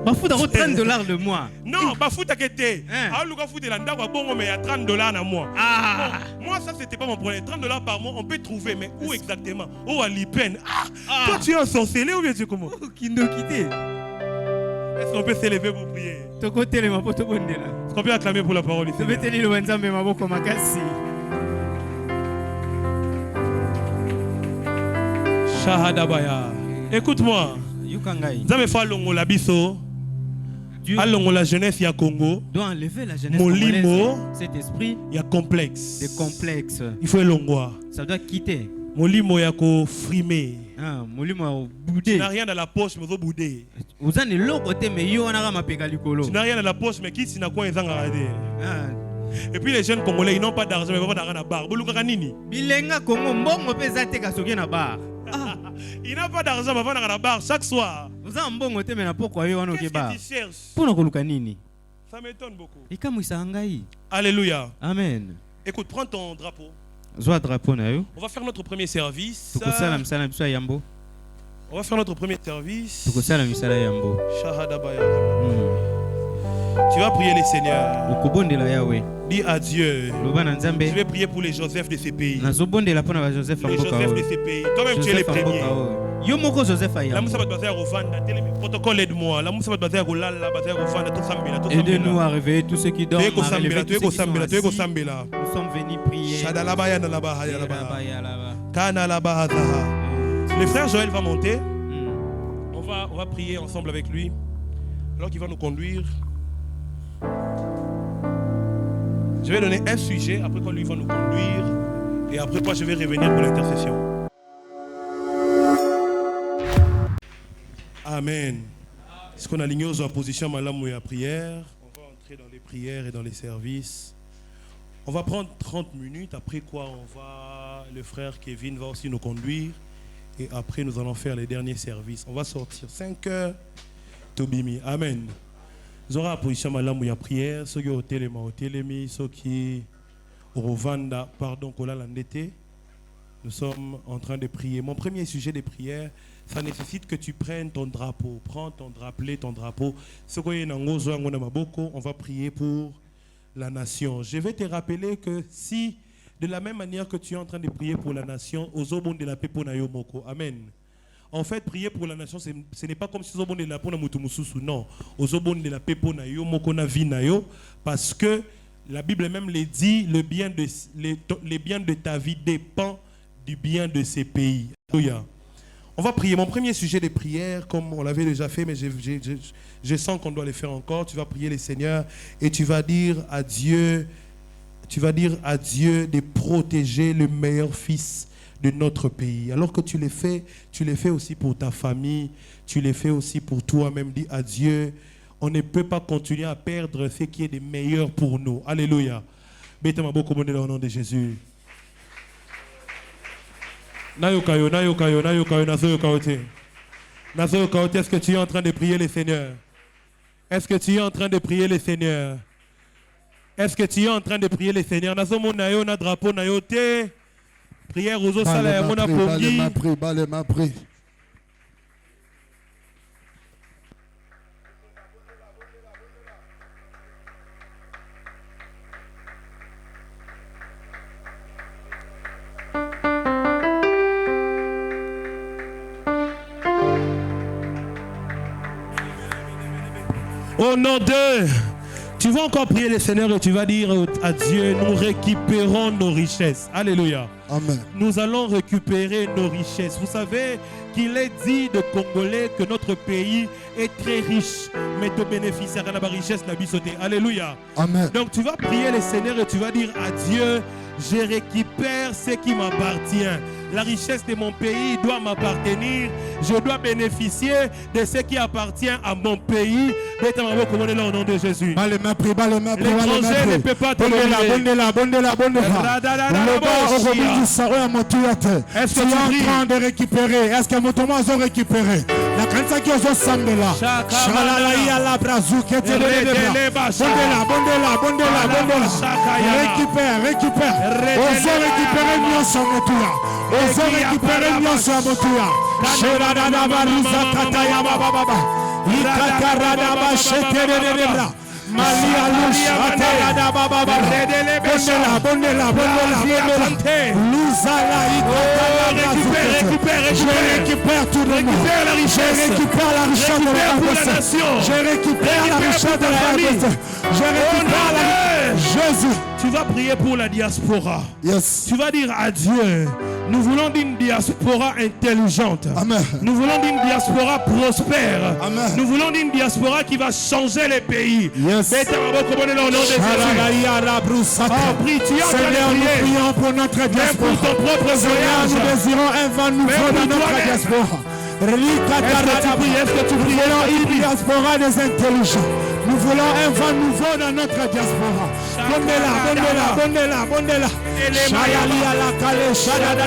Bafou d'abord 30 $ le mois. Non, Bafou t'as quitté. Ah, le gars fout de l'anda, mais il y a 30 $. à mois. Moi, ça, c'était pas mon problème. 30 $ par mois, on peut trouver, mais où exactement? Où à l'Ipen? Toi, tu es un sorcelé ou bien tu es comment? Est-ce qu'on peut s'élever pour prier? Est-ce qu'on peut acclamer pour la parole ici? Shahadabaya. Écoute-moi. Zame fa longo la biso. Allons la jeunesse ya Congo. Doit enlever la jeunesse congolaise. Cet esprit. Il y a complexe. Des complexes. Il faut l'ongoa. Ça doit quitter. Molimo ya ko frimer. Molimo boudé. Tu n'as rien dans la poche mais vous boudé. Vous avez le côté mais yo na ma pegalikolo. Tu n'as rien dans la poche mais qui s'ina quoi ezanga radé. Et puis les jeunes Congolais ils n'ont pas d'argent mais ils vont dans la bar. Boluka nini? Bilenga Congo mbongo peza te kasoki na bar. Il n'a pas d'argent mais va dans la bar chaque soir. Vous avez un bon côté mais na pourquoi yo wana ke bar? Qu'est-ce que tu cherches? Pour koluka nini? Ça m'étonne beaucoup. Et comme ça ngai. Alléluia. Amen. Écoute, prends ton drapeau. On va faire notre premier service. On va faire notre premier service. Tu vas prier les seigneurs. Dis à Dieu. Je vais prier pour les Joseph de ces pays. Les Joseph de ces pays. Toi-même tu es le premier. Protocole aide-moi. Aidez-nous à réveiller tous ceux qui dorment. Nous sommes venus prier. Le frère Joël va monter. On va prier ensemble avec lui. Alors qu'il va nous conduire. Je vais donner un sujet, après quoi lui va nous conduire. Et après quoi je vais revenir pour l'intercession. Amen. Est-ce qu'on a aligné aux oppositions malam ou à prière? On va entrer dans les prières et dans les services. On va prendre 30 minutes, après quoi le frère Kevin va aussi nous conduire. Et après nous allons faire les derniers services. On va sortir 5 heures. Tobimi. Amen. Nous aurons opposition malam ou à prière. Ceux qui ont télémi, ceux qui ont Vanda, pardon, nous sommes en train de prier. Mon premier sujet de prière, ça nécessite que tu prennes ton drapeau. Prends ton drapeau. On va prier pour la nation. Je vais te rappeler que si, de la même manière que tu es en train de prier pour la nation, de la pepo na yo moko. Amen. En fait, prier pour la nation, ce n'est pas comme si de la pepo na mutumususu. Non. de la pepo na yo moko na vi na yo, parce que la Bible même le dit, le bien de ta vie dépend du bien de ces pays. Alléluia. On va prier. Mon premier sujet de prière, comme on l'avait déjà fait, mais je sens qu'on doit le faire encore. Tu vas prier le Seigneur et tu vas dire à Dieu, de protéger le meilleur fils de notre pays. Alors que tu le fais aussi pour ta famille, tu le fais aussi pour toi-même. Dis à Dieu, on ne peut pas continuer à perdre ce qui est de meilleur pour nous. Alléluia. Mettez-moi beaucoup au nom de Jésus. Est-ce que tu es en train de prier le Seigneur? Est-ce que tu es en train de prier le Seigneur? Est-ce que tu es en train de prier le Seigneur? Prière aux autres. Au nom de... Tu vas encore prier le Seigneur et tu vas dire à Dieu, nous récupérons nos richesses. Alléluia. Amen. Nous allons récupérer nos richesses. Vous savez qu'il est dit de Congolais que notre pays est très riche, mais de bénéficier de la richesse n'a bisoté. Alléluia. Amen. Donc tu vas prier le Seigneur et tu vas dire à Dieu, je récupère ce qui m'appartient. La richesse de mon pays doit m'appartenir. Je dois bénéficier de ce qui appartient à mon pays. Au nom de Jésus. L'étranger ne peut pas te donner. Est-ce que tu es en train de récupérer? Est-ce que mon Thomas a récupéré? La canne qui est au Sambela. Récupère. Osons récupérer mieux son motuya. Osons récupérer mieux son motuya. Sherada Baruza Kataya Baba. Ikakarada Bashetere. Malia Lusha Baba. Bondela. Récupère tout le monde. Je récupère la richesse de la nation. Je récupère la richesse de la famille. Je récupère la Jésus. Tu vas prier pour la diaspora. Yes. Tu vas dire à Dieu, nous voulons d'une diaspora intelligente. Amen. Nous voulons d'une diaspora prospère. Amen. Nous voulons d'une diaspora qui va changer les pays. Yes. Prie, tu es en train de prier. Nous prions pour notre diaspora. Pour ton propre voyage. Nous désirons un vent nouveau dans notre diaspora. Est-ce que tu pries? Nous voulons une diaspora des intelligents. Nous voulons un vent nouveau dans notre diaspora. Bondela. Shayali ala kale shadada.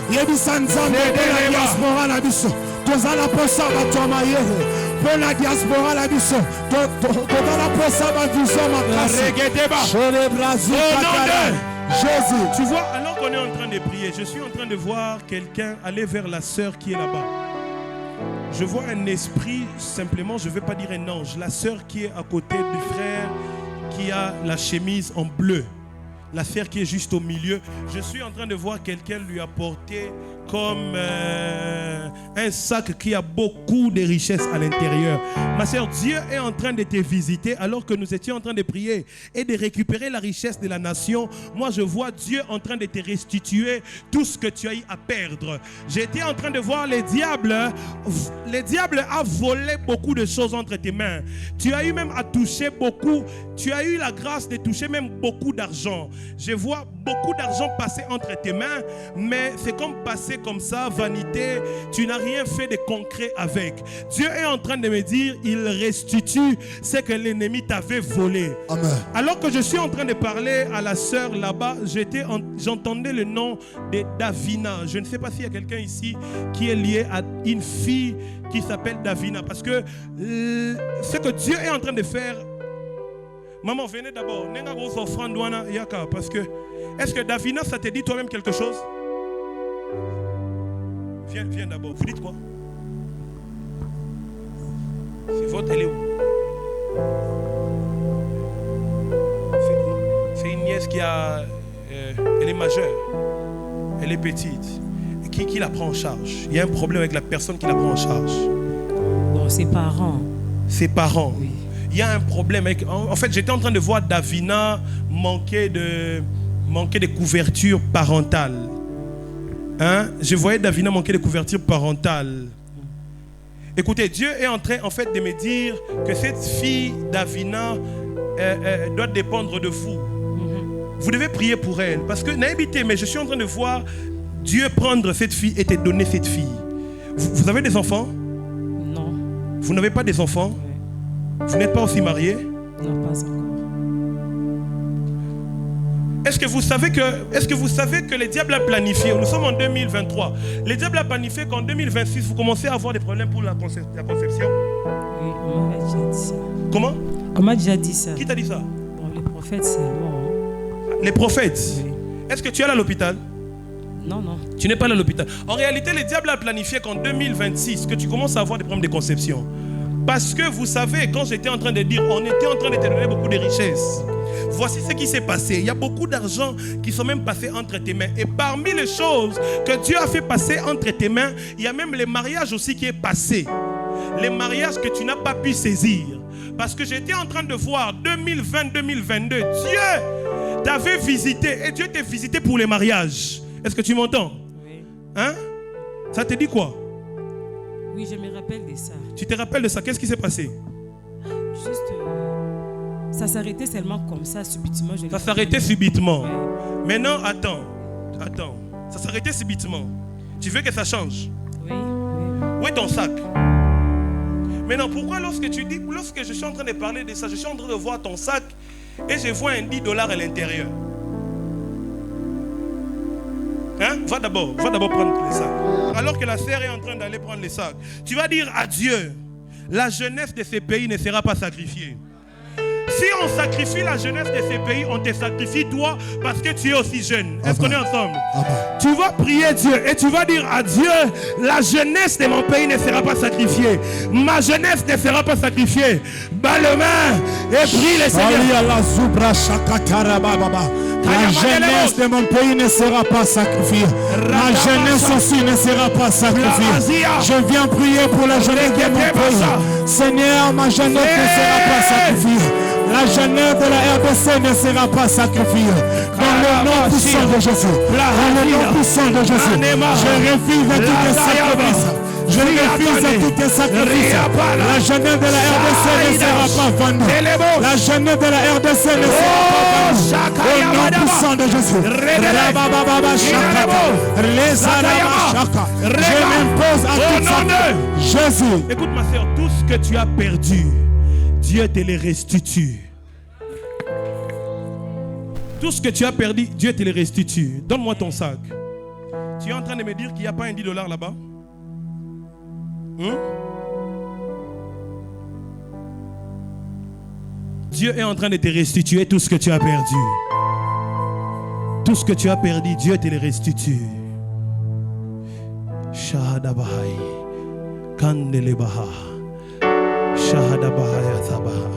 Yebisanzambe la diaspora la biso. Tozala posa batoma yere. Pour la diaspora la biso. Tozala posa batuso makasi. Shele Brazil. Jésus. Tu vois, alors qu'on est en train de prier, je suis en train de voir quelqu'un aller vers la sœur qui est là-bas. Je vois un esprit, simplement, je ne vais pas dire un ange. La sœur qui est à côté du frère qui a la chemise en bleu. La sœur qui est juste au milieu. Je suis en train de voir quelqu'un lui apporter comme Un sac qui a beaucoup de richesses à l'intérieur. Ma sœur, Dieu est en train de te visiter alors que nous étions en train de prier et de récupérer la richesse de la nation. Moi, je vois Dieu en train de te restituer tout ce que tu as eu à perdre. J'étais en train de voir les diables. Le diable a volé beaucoup de choses entre tes mains. Tu as eu même à toucher beaucoup. Tu as eu la grâce de toucher même beaucoup d'argent. Je vois beaucoup d'argent passer entre tes mains, mais c'est comme passer comme ça, vanité. Tu n'as rien fait de concret avec. Dieu est en train de me dire, il restitue ce que l'ennemi t'avait volé. Amen. Alors que je suis en train de parler à la sœur là-bas, j'entendais le nom de Davina. Je ne sais pas s'il y a quelqu'un ici qui est lié à une fille qui s'appelle Davina. Parce que ce que Dieu est en train de faire. Maman, venez d'abord. Parce que, est-ce que Davina, ça te dit toi-même quelque chose? Viens d'abord. Vous dites quoi? C'est votre, elle est où? C'est une nièce qui a... elle est majeure. Elle est petite. Qui la prend en charge? Il y a un problème avec la personne qui la prend en charge. Bon, ses parents. Ses parents. Oui. Il y a un problème avec... En fait, j'étais en train de voir Davina manquer de couverture parentale. Hein? Je voyais Davina manquer de couverture parentale. Écoutez, Dieu est en train en fait de me dire que cette fille Davina doit dépendre de vous. Vous devez prier pour elle. Parce que, n'habitez, mais je suis en train de voir Dieu prendre cette fille et te donner cette fille. Vous avez des enfants? Non. Vous n'avez pas des enfants? Vous n'êtes pas aussi marié? Non, pas encore. Est-ce que vous savez que le diable a planifié? Nous sommes en 2023. Le diable a planifié qu'en 2026, vous commencez à avoir des problèmes pour la conception. Oui, on m'a déjà dit ça. Comment? On m'a déjà dit ça. Qui t'a dit ça? Bon, les prophètes, c'est bon. Les prophètes? Oui. Est-ce que tu es allé à l'hôpital? Non. Tu n'es pas allé à l'hôpital. En réalité, le diable a planifié qu'en 2026, que tu commences à avoir des problèmes de conception. Parce que vous savez, quand j'étais en train de dire, on était en train de te donner beaucoup de richesses. Voici ce qui s'est passé. Il y a beaucoup d'argent qui sont même passés entre tes mains. Et parmi les choses que Dieu a fait passer entre tes mains, il y a même les mariages aussi qui est passé. Les mariages que tu n'as pas pu saisir. Parce que j'étais en train de voir 2020-2022, Dieu t'avait visité et Dieu t'a visité pour les mariages. Est-ce que tu m'entends? Oui. Hein? Ça te dit quoi? Oui, je me rappelle de ça. Tu te rappelles de ça? Qu'est-ce qui s'est passé? Juste, ça s'arrêtait seulement comme ça, subitement. Ça s'arrêtait subitement. Oui. Maintenant, attends. Ça s'arrêtait subitement. Tu veux que ça change? Oui. Où est ton sac? Maintenant, pourquoi lorsque je suis en train de parler de ça, je suis en train de voir ton sac et je vois un $10 à l'intérieur? Hein? Va d'abord prendre les sacs. Alors que la sœur est en train d'aller prendre les sacs, tu vas dire à Dieu, la jeunesse de ces pays ne sera pas sacrifiée. Si on sacrifie la jeunesse de ces pays, on te sacrifie toi parce que tu es aussi jeune. Est-ce qu'on est ensemble? Tu vas prier Dieu et tu vas dire à Dieu, la jeunesse de mon pays ne sera pas sacrifiée. Ma jeunesse ne sera pas sacrifiée. Bas le main et prie le Seigneur. La jeunesse de mon pays ne sera pas sacrifiée. Ma jeunesse aussi ne sera pas sacrifiée. Je viens prier pour la jeunesse de mon pays. Seigneur, ma jeunesse ne sera pas sacrifiée. La jeunesse de la RDC ne sera pas sacrifiée. Dans le nom puissant de Jésus. Dans le nom puissant de Jésus. Je refuse à tous les sacrifices. Je refuse à tous les sacrifices. La jeunesse de la RDC ne sera pas vendue. La jeunesse de la RDC ne sera pas vendue. Au nom puissant de Jésus. Je m'impose à tous les Jésus. Écoute ma soeur, tout ce que tu as perdu, Dieu te les restitue. Tout ce que tu as perdu, Dieu te les restitue. Donne-moi ton sac. Tu es en train de me dire qu'il n'y a pas un $10 là-bas? Dieu est en train de te restituer tout ce que tu as perdu. Tout ce que tu as perdu, Dieu te les restitue. Shahadabahai, Kandelebaha, Shahadabahaya Sabaha,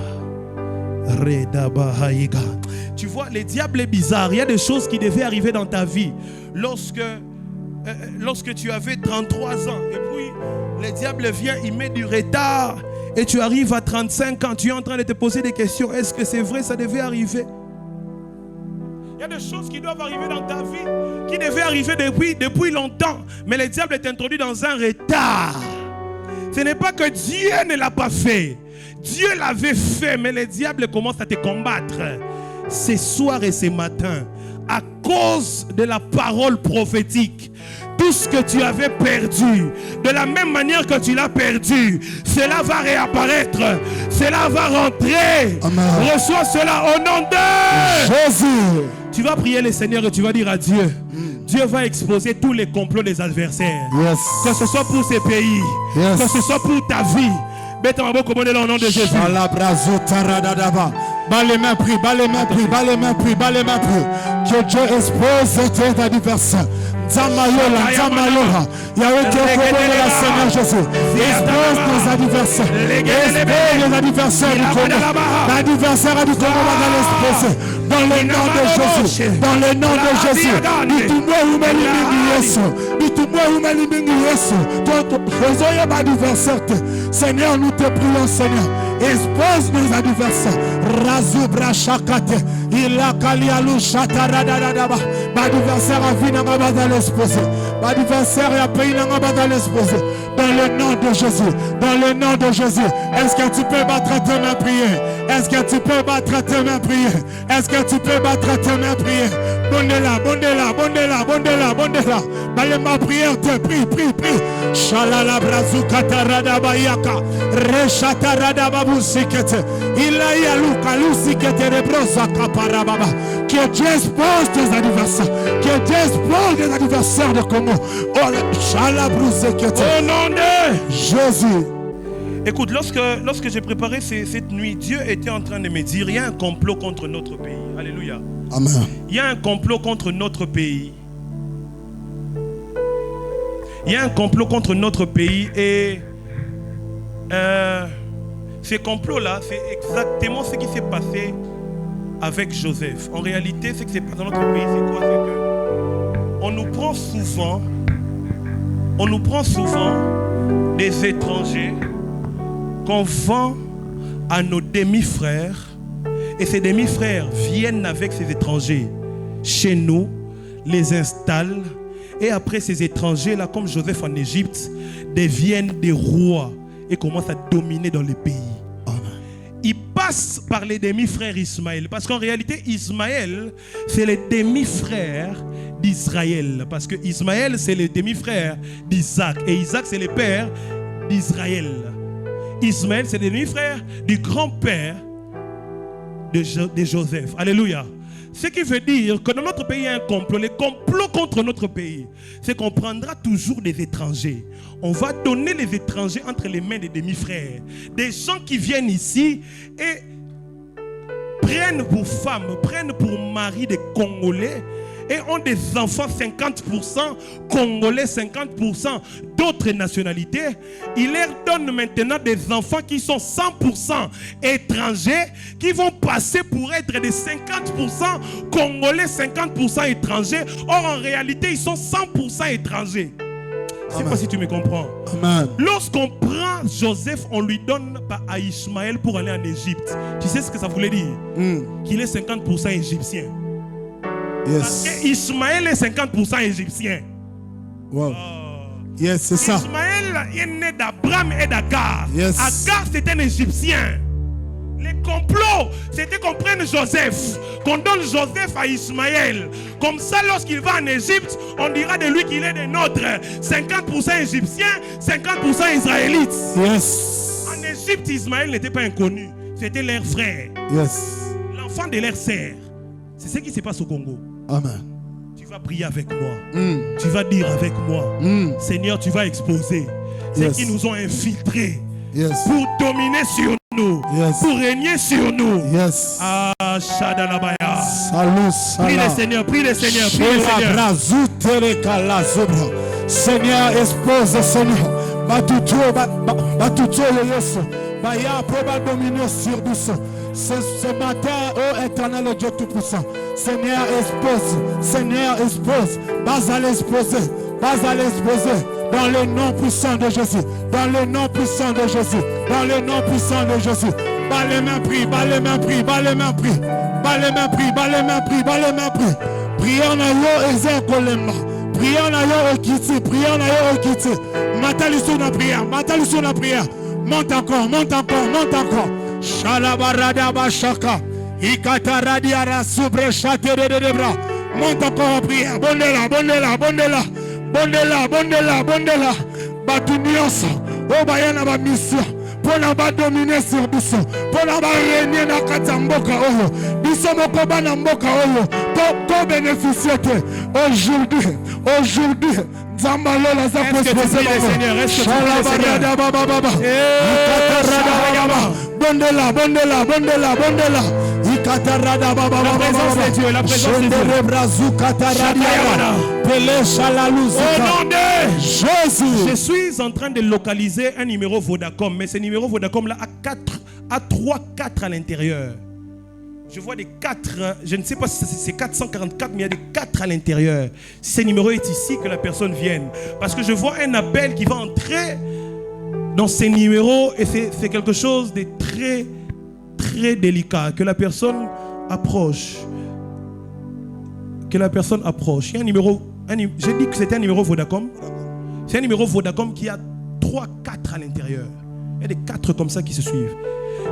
Redabahaiga. Tu vois, le diable est bizarre. Il y a des choses qui devaient arriver dans ta vie lorsque tu avais 33 ans. Et puis, le diable vient, il met du retard. Et tu arrives à 35 ans, tu es en train de te poser des questions. Est-ce que c'est vrai, ça devait arriver? Il y a des choses qui doivent arriver dans ta vie, qui devaient arriver depuis longtemps. Mais le diable est introduit dans un retard. Ce n'est pas que Dieu ne l'a pas fait. Dieu l'avait fait, mais le diable commence à te combattre. Ce soir et ce matin, à cause de la parole prophétique, tout ce que tu avais perdu, de la même manière que tu l'as perdu, cela va réapparaître, cela va rentrer. Amen. Reçois cela au nom de Jésus. Tu vas prier le Seigneur et tu vas dire à Dieu, Dieu va exposer tous les complots des adversaires. Yes. Que ce soit pour ces pays, yes, que ce soit pour ta vie. Mets ton main au nom de Jésus. Bas les mains, prie, bas les mains, prie, bas les mains, prie, bas les mains, prie. Que Dieu expose tes adversaires. Zamayola, Zamayola. Yahweh qui est au la Seigneur Jésus. Expose nos adversaires. Expose les adversaires du Congo. L'adversaire du Congo va l'exposer. Dans le nom de Jésus. Dans le nom de Jésus. Dis-moi où m'a l'immingue Yesu. Dis-moi où m'a l'immingue Yesu. Resoyez ma adversaire. Seigneur, nous te prions, Seigneur. Expose nos adversaires. Razu brachakate. Il a kalialu chataradadaba. Ma adversaire a vu n'a pas l'exposer. Ma adversaire a payé n'a pas l'exposer. Dans le nom de Jésus. Dans le nom de Jésus. Est-ce que tu peux battre tes mains prier? Est-ce que tu peux battre tes mains prier? Est-ce que tu peux battre tes mains prier? Bondela, bondela, bondela, bondela, bondela. Balé ma prière, te prie, prie, prie. Shalala brazuka tarada bayaka. Reshatarada babu sikete. Ilaya luka lusikete rebrosa kaparababa. Que Dieu expose tes adversaires. Que Dieu expose les adversaires de Congo. Oh, shalabrusekete. Au nom de Jésus. Écoute, lorsque j'ai préparé cette nuit, Dieu était en train de me dire, il y a un complot contre notre pays. Alléluia. Amen. Il y a un complot contre notre pays. Il y a un complot contre notre pays et ce complot-là, c'est exactement ce qui s'est passé avec Joseph. En réalité, ce qui s'est passé dans notre pays, c'est quoi? C'est que on nous prend souvent des étrangers qu'on vend à nos demi-frères et ces demi-frères viennent avec ces étrangers chez nous, les installent et après ces étrangers-là, comme Joseph en Égypte, deviennent des rois et commencent à dominer dans les pays. Ils passent par les demi-frères Ismaël parce qu'en réalité, Ismaël, c'est les demi-frères d'Israël parce que Ismaël, c'est le demi-frère d'Isaac et Isaac, c'est le père d'Israël. Ismaël, c'est le demi-frère du grand-père de Joseph. Alléluia. Ce qui veut dire que dans notre pays, il y a un complot. Le complot contre notre pays, c'est qu'on prendra toujours des étrangers. On va donner les étrangers entre les mains des demi-frères. Des gens qui viennent ici et prennent pour femmes, prennent pour mari des Congolais et ont des enfants 50% Congolais, 50% d'autres nationalités. Il leur donne maintenant des enfants qui sont 100% étrangers, qui vont passer pour être des 50% Congolais, 50% étrangers. Or, en réalité, ils sont 100% étrangers. Je ne sais pas si tu me comprends. Amen. Lorsqu'on prend Joseph, on lui donne à Ismaël pour aller en Égypte. Tu sais ce que ça voulait dire? Qu'il est 50% égyptien. Yes. Parce que Ismaël est 50% égyptien. Wow. Yes, c'est ça. Ismaël est né d'Abraham et d'Agar. Yes. Agar, c'était un égyptien. Les complots, c'était qu'on prenne Joseph, qu'on donne Joseph à Ismaël. Comme ça, lorsqu'il va en Égypte, on dira de lui qu'il est des nôtres. 50% égyptien, 50% israélite. Yes. En Égypte, Ismaël n'était pas inconnu. C'était leur frère. Yes. L'enfant de leur sœur. C'est ce qui se passe au Congo. Amen. Tu vas prier avec moi. Tu vas dire avec moi. Seigneur, tu vas exposer ceux qui nous ont infiltrés pour dominer sur nous, pour régner sur nous. Yes. Ah, Shadalabaya. Salut, prie le Seigneur, prie le Seigneur, prie le Seigneur. Seigneur, expose, Seigneur. Batuto Yesu. Baya probable dominer sur nous. Ce matin, ô éternel Dieu Tout-Puissant, Seigneur expose, Seigneur expose, Basal exposé, Vas à l'exposer. Dans le nom puissant de Jésus. Dans le nom puissant de Jésus. Dans le nom puissant de Jésus. Bas les mains pris, bas les mains pris, bas les mains pris. Bas les mains pris, bas les mains pris, bas les mains pris. Prions na yo ezer kolemba. Prions na yo okiti, prions na yo okiti. Matalisou na prière, matalisou na prière. Monte encore, monte encore, monte encore. Shalabarada bashaka. Ikataradia sobre chatere de bras. Monte encore en prière. Bondela, bondela, bondela. Bondela, bondela, bondela. Batunios. Obayana ba mission. Pour la dominer sur biso. Pour la régner na katamboka oyo. Biso moko bana mboka oyo. To bénéficier aujourd'hui. Aujourd'hui. Zambalola za poser le Seigneur. Bondela, bondela, bondela, bondela. La présence de Dieu, la présence de Dieu. Au nom de Jésus. Je suis en train de localiser un numéro Vodacom, mais ce numéro Vodacom là a 3 4 à l'intérieur. Je vois des 4, je ne sais pas si c'est 444, mais il y a des 4 à l'intérieur. Si ce numéro est ici, que la personne vienne. Parce que je vois un appel qui va entrer dans ces numéros et c'est quelque chose de très, très délicat. Que la personne approche. Que la personne approche. Il y a un numéro, j'ai dit que c'était un numéro Vodacom. C'est un numéro Vodacom qui a 3, 4 à l'intérieur. Il y a des 4 comme ça qui se suivent.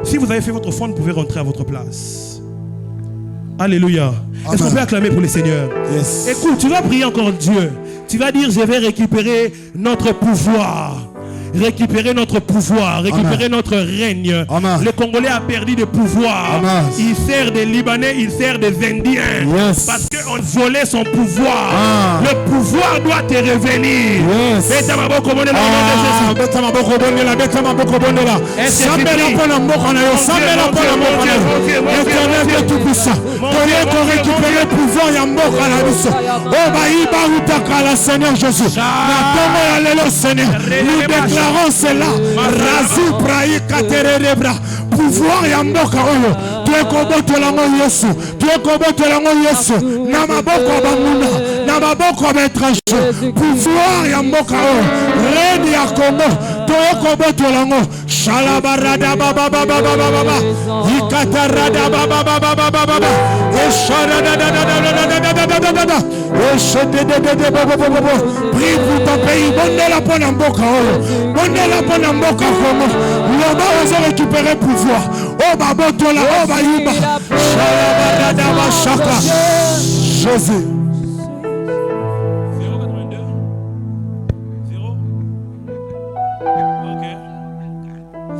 Si vous avez fait votre fond, vous pouvez rentrer à votre place. Alléluia. Est-ce qu'on peut acclamer pour le Seigneur? Yes. Écoute, tu vas prier encore Dieu. Tu vas dire, je vais récupérer notre pouvoir. Récupérer notre pouvoir, récupérer notre règne. Le Congolais a perdu de pouvoir. Il sert des Libanais, il sert des Indiens. Yes. Parce qu'on volait son pouvoir. Le pouvoir doit te revenir. Seigneur Jésus. Nous déclarons cela. Razu praï katere bras. Pouvoir ya mboka oyo. Tu es koboto la ngo Yesu. Tu es koboto la ngo Yesu. Na maboko bamuna. Na maboko betrache. Pouvoir ya mboka oyo. Reine ya Congo. Tu es koboto la ngo. Shalabarada baba baba baba baba. Ikatarada baba baba baba baba. Esharada da da da da da da da da. Eshede de de baba baba baba. Prie pour ton pays. Bonne la bonne mboka oyo. Bonne la bonne mboka Congo. Loba ozo récupérer pouvoir. Oh babotola, oh bayuba. Shalabarada bashaka. Jésus. 082 0 OK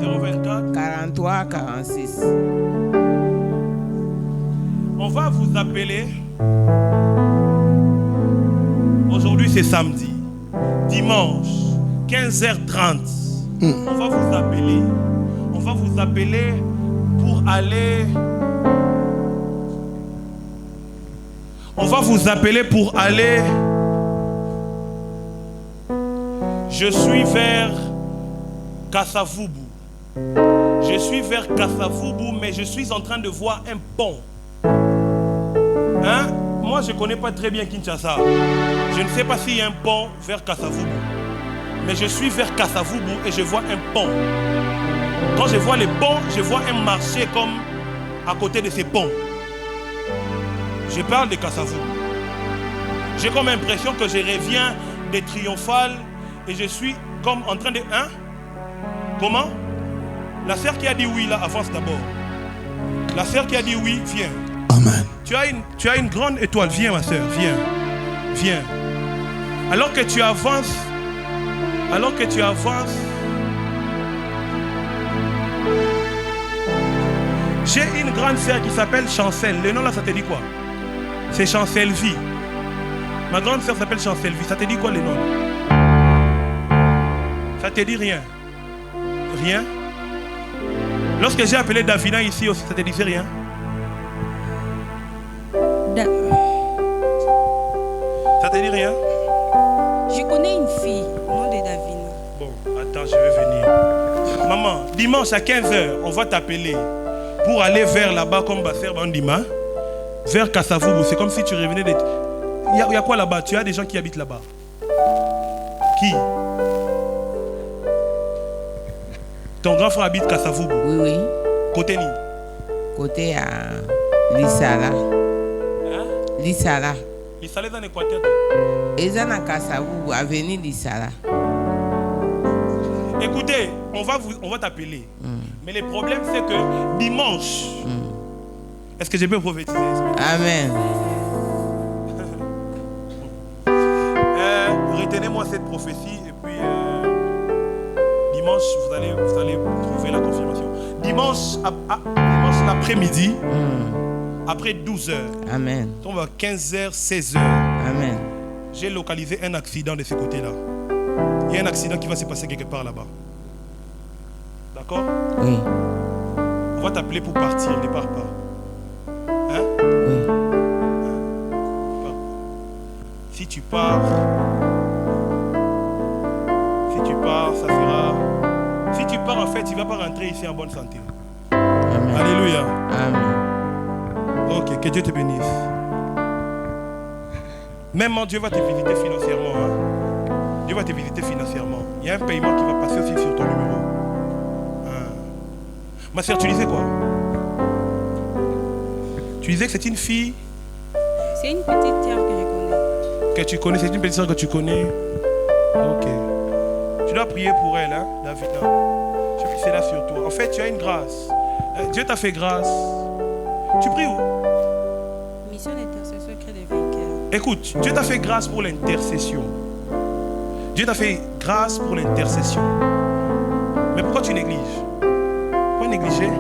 024 43 46. On va vous appeler. Aujourd'hui c'est samedi. Dimanche 15h30. On va vous appeler. On va vous appeler pour aller. On va vous appeler pour aller. Je suis vers Kassavubu. Je suis vers Kassavubu, mais je suis en train de voir un pont. Hein? Moi, je ne connais pas très bien Kinshasa. Je ne sais pas s'il y a un pont vers Kassavubu. Mais je suis vers Kassavubu et je vois un pont. Quand je vois les ponts, je vois un marché comme à côté de ces ponts. Je parle de Kassavubu. J'ai comme l'impression que je reviens des triomphales et je suis comme en train de... Hein? Comment? La sœur qui a dit oui là, avance d'abord. La sœur qui a dit oui, viens. Amen. Tu as une grande étoile. Viens ma sœur, viens. Viens. Alors que tu avances, j'ai une grande sœur qui s'appelle Chancel. Le nom là, ça te dit quoi? C'est Chancel Vie. Ma grande sœur s'appelle Chancel Vie. Ça te dit quoi le nom? Ça te dit rien? Rien? Lorsque j'ai appelé Davina ici aussi, ça te disait rien? Ça te dit rien? Je connais une fille, au nom de Davina. Bon, attends, je vais venir. Maman, dimanche à 15h, on va t'appeler pour aller vers là-bas comme Basser Bandima, vers Kassavubu. C'est comme si tu revenais de... Il y a quoi là-bas? Tu as des gens qui habitent là-bas. Qui? Ton grand frère habite Kasavubu? Oui, oui. Côté ni? Côté à Lissala. Hein? Lissala. Lissala est dans l'Équateur. Ils sont à Kasavubu, avenue Lissala. Écoutez, on va t'appeler. Mais le problème, c'est que dimanche, est-ce que je peux prophétiser? Amen. Retenez-moi cette prophétie et puis dimanche, vous allez trouver la confirmation. Dimanche l'après-midi, après 12h, Amen. on va à 15h, 16h. Amen. J'ai localisé un accident de ce côté-là. Il y a un accident qui va se passer quelque part là-bas. D'accord? Oui. On va t'appeler pour partir, ne pars pas. Hein? Oui. Si tu pars, ça sera... Si tu pars, en fait, tu ne vas pas rentrer ici en bonne santé. Amen. Alléluia. Amen. Ok, que Dieu te bénisse. Même Dieu va te visiter financièrement. Hein? Dieu va te visiter financièrement. Il y a un paiement qui va passer aussi sur ton numéro. Ma soeur, tu disais quoi? Tu disais que c'est une fille? C'est une petite sœur que je connais. Que tu connais, c'est une petite sœur que tu connais? Ok. Tu dois prier pour elle, hein, David. Je prie cela sur toi. En fait, tu as une grâce. Dieu t'a fait grâce. Tu pries où? Mission d'intercession crée des vainqueurs. Écoute, Dieu t'a fait grâce pour l'intercession. Dieu t'a fait grâce pour l'intercession. Mais pourquoi tu négliges? Pourquoi négliger?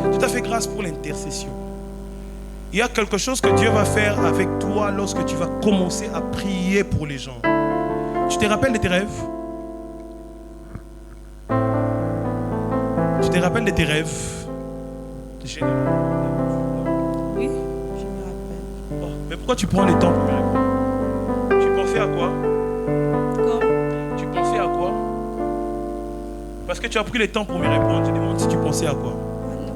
Dieu t'a fait grâce pour l'intercession. Il y a quelque chose que Dieu va faire avec toi lorsque tu vas commencer à prier pour les gens. Tu te rappelles de tes rêves? Tu te rappelles de tes rêves? Oui, je me rappelle. Oh, mais pourquoi tu prends le temps pour me répondre? Tu pensais à quoi? Quoi? Tu pensais à quoi? Parce que tu as pris le temps pour me répondre. Je demande si tu pensais à quoi? Ah, non.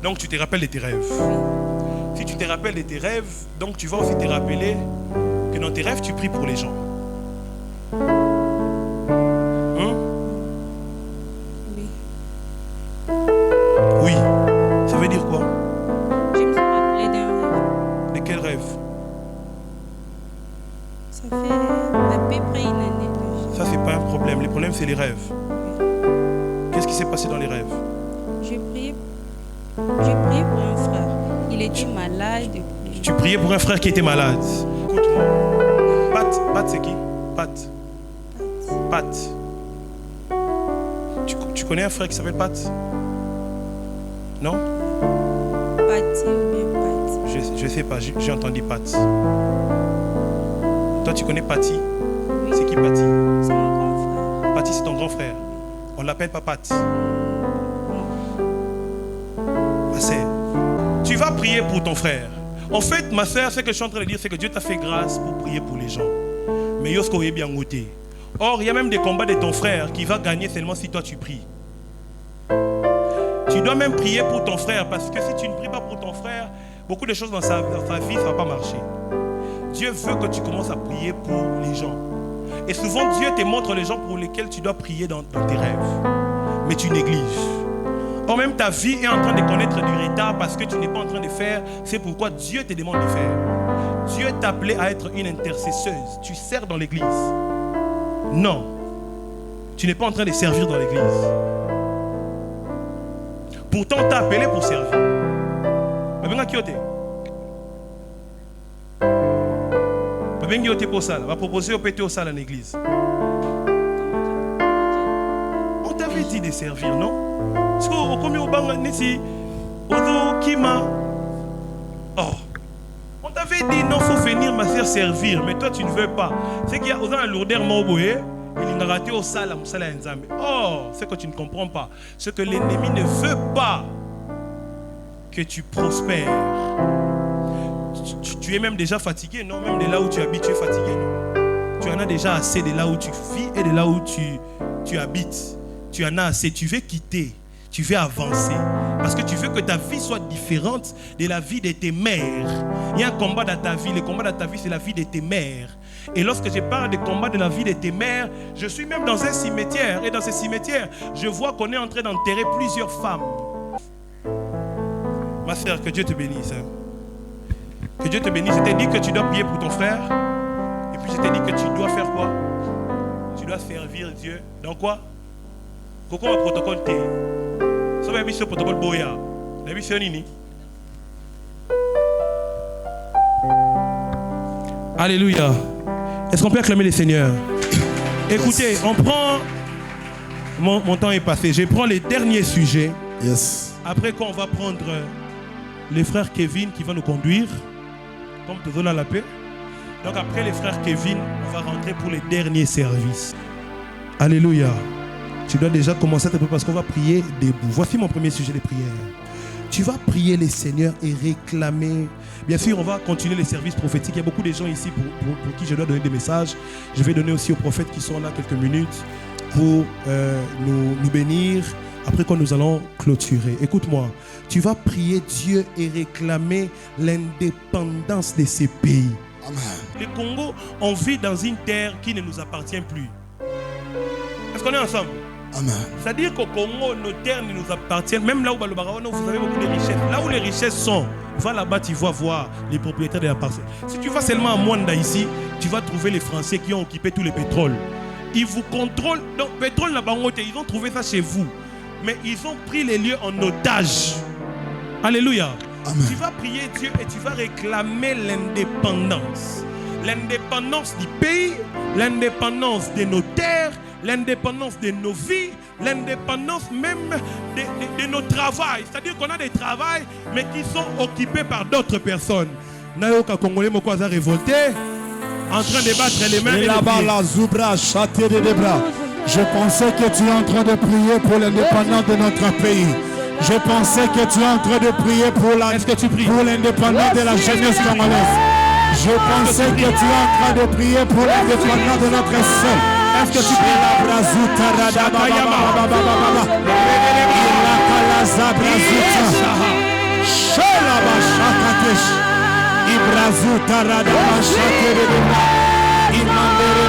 Donc tu te rappelles de tes rêves. Oui. Si tu te rappelles de tes rêves, donc tu vas aussi te rappeler que dans tes rêves, tu pries pour les gens. Oui. Oui. Ça veut dire quoi? Je me suis rappelé d'un rêve. De quel rêve? Ça fait à peu près une année déjà. Ça, c'est pas un problème. Le problème, c'est les rêves. Oui. Qu'est-ce qui s'est passé dans les rêves? J'ai prié pour un frère. Il était malade. Tu priais pour un frère qui était malade. Écoute-moi. Pat, c'est qui? Pat. Tu connais un frère qui s'appelle Pat? Non? Pati ou bien Pat? Je sais pas, j'ai entendu Pat. Toi, tu connais Pati? Oui. C'est qui Pati? C'est mon grand frère. Pati, c'est ton grand frère. On l'appelle pas Pat. Ma sœur, tu vas prier pour ton frère. En fait, ma sœur, ce que je suis en train de dire, c'est que Dieu t'a fait grâce pour prier pour les gens. Mais Yosko est bien goûté. Or, il y a même des combats de ton frère qui va gagner seulement si toi tu pries. Tu dois même prier pour ton frère, parce que si tu ne pries pas pour ton frère, beaucoup de choses dans sa vie, ça ne va pas marcher. Dieu veut que tu commences à prier pour les gens. Et souvent, Dieu te montre les gens pour lesquels tu dois prier dans tes rêves. Mais tu négliges. Or, même ta vie est en train de connaître du retard parce que tu n'es pas en train de faire. C'est pourquoi Dieu te demande de faire. Dieu t'a appelé à être une intercesseuse. Tu sers dans l'église. Non. Tu n'es pas en train de servir dans l'église. Pourtant, on t'a appelé pour servir. Mais qui est on va proposer au pété au salle en église. On t'avait dit de servir, non? Parce qu'on commet au bang ici, au kima. Oh, on t'avait dit non, faut venir ma soeur servir, mais toi tu ne veux pas. C'est qu'il y a aux un lourdeur mauboé, il a raté au salle à Moussala Nzambe. Oh, c'est que tu ne comprends pas. Ce que l'ennemi ne veut pas que tu prospères. Tu es même déjà fatigué, non? Même de là où tu habites, tu es fatigué, non? Tu en as déjà assez de là où tu vis et de là où tu habites. Tu en as assez. Tu veux quitter. Tu veux avancer. Parce que tu veux que ta vie soit différente de la vie de tes mères. Il y a un combat dans ta vie. Le combat dans ta vie, c'est la vie de tes mères. Et lorsque je parle des combats de la vie de tes mères, je suis même dans un cimetière. Et dans ce cimetière, je vois qu'on est en train d'enterrer plusieurs femmes. Ma sœur, que Dieu te bénisse. Que Dieu te bénisse. Je t'ai dit que tu dois prier pour ton frère. Et puis je t'ai dit que tu dois faire quoi? Tu dois servir Dieu. Dans quoi? Pourquoi le protocole T? Ça va être le protocole Boya. La mission Nini. Alléluia. Est-ce qu'on peut acclamer le Seigneur? Écoutez, on prend... Mon temps est passé. Je prends les derniers sujets. Yes. Après qu'on va prendre les frères Kevin qui vont nous conduire. Comme toujours dans la paix. Donc après les frères Kevin, on va rentrer pour les derniers services. Alléluia. Tu dois déjà commencer à te préparer parce qu'on va prier debout. Voici mon premier sujet de prière. Tu vas prier les seigneurs et réclamer. Bien sûr, on va continuer les services prophétiques. Il y a beaucoup de gens ici pour qui je dois donner des messages. Je vais donner aussi aux prophètes qui sont là quelques minutes pour nous bénir. Après quand nous allons clôturer. Écoute-moi, tu vas prier Dieu et réclamer l'indépendance de ces pays. Amen. Le Congo, on vit dans une terre qui ne nous appartient plus. Est-ce qu'on est ensemble? Amen. C'est-à-dire qu'au Congo, nos terres ne nous appartiennent. Même là où vous avez beaucoup de richesses. Là où les richesses sont, va là-bas, tu vas voir les propriétaires de la parcelle. Si tu vas seulement à Mwanda ici, tu vas trouver les Français qui ont occupé tout le pétrole. Ils vous contrôlent. Donc, pétrole là-bas, ils ont trouvé ça chez vous. Mais ils ont pris les lieux en otage. Alléluia. Amen. Tu vas prier Dieu et tu vas réclamer l'indépendance. L'indépendance du pays, l'indépendance de nos terres, l'indépendance de nos vies, l'indépendance même de nos travails. C'est-à-dire qu'on a des travails, mais qui sont occupés par d'autres personnes. Nayoka Congolais Mokoaza révolté, en train de battre les mains. Et là-bas, la Zoubra, châtier des bras. Je pensais que tu es en train de prier pour l'indépendance de notre pays. Je pensais que tu es en train de prier pour l'indépendance de la jeunesse congolaise. Je pensais que tu es en train de prier pour l'indépendance de notre sol. Est-ce que tu pries la brazuta radaba? La kalaza brazuta. Shalaba shakatesh. Ibrazuta radaba shakereba. Imandere.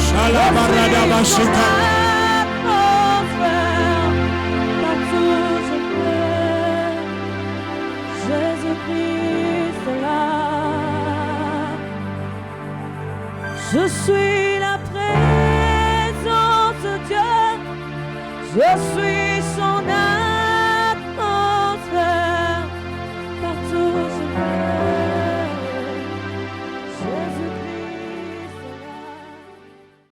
Shalaba radaba shakatesh. Je suis la présence de Dieu, je suis son âme.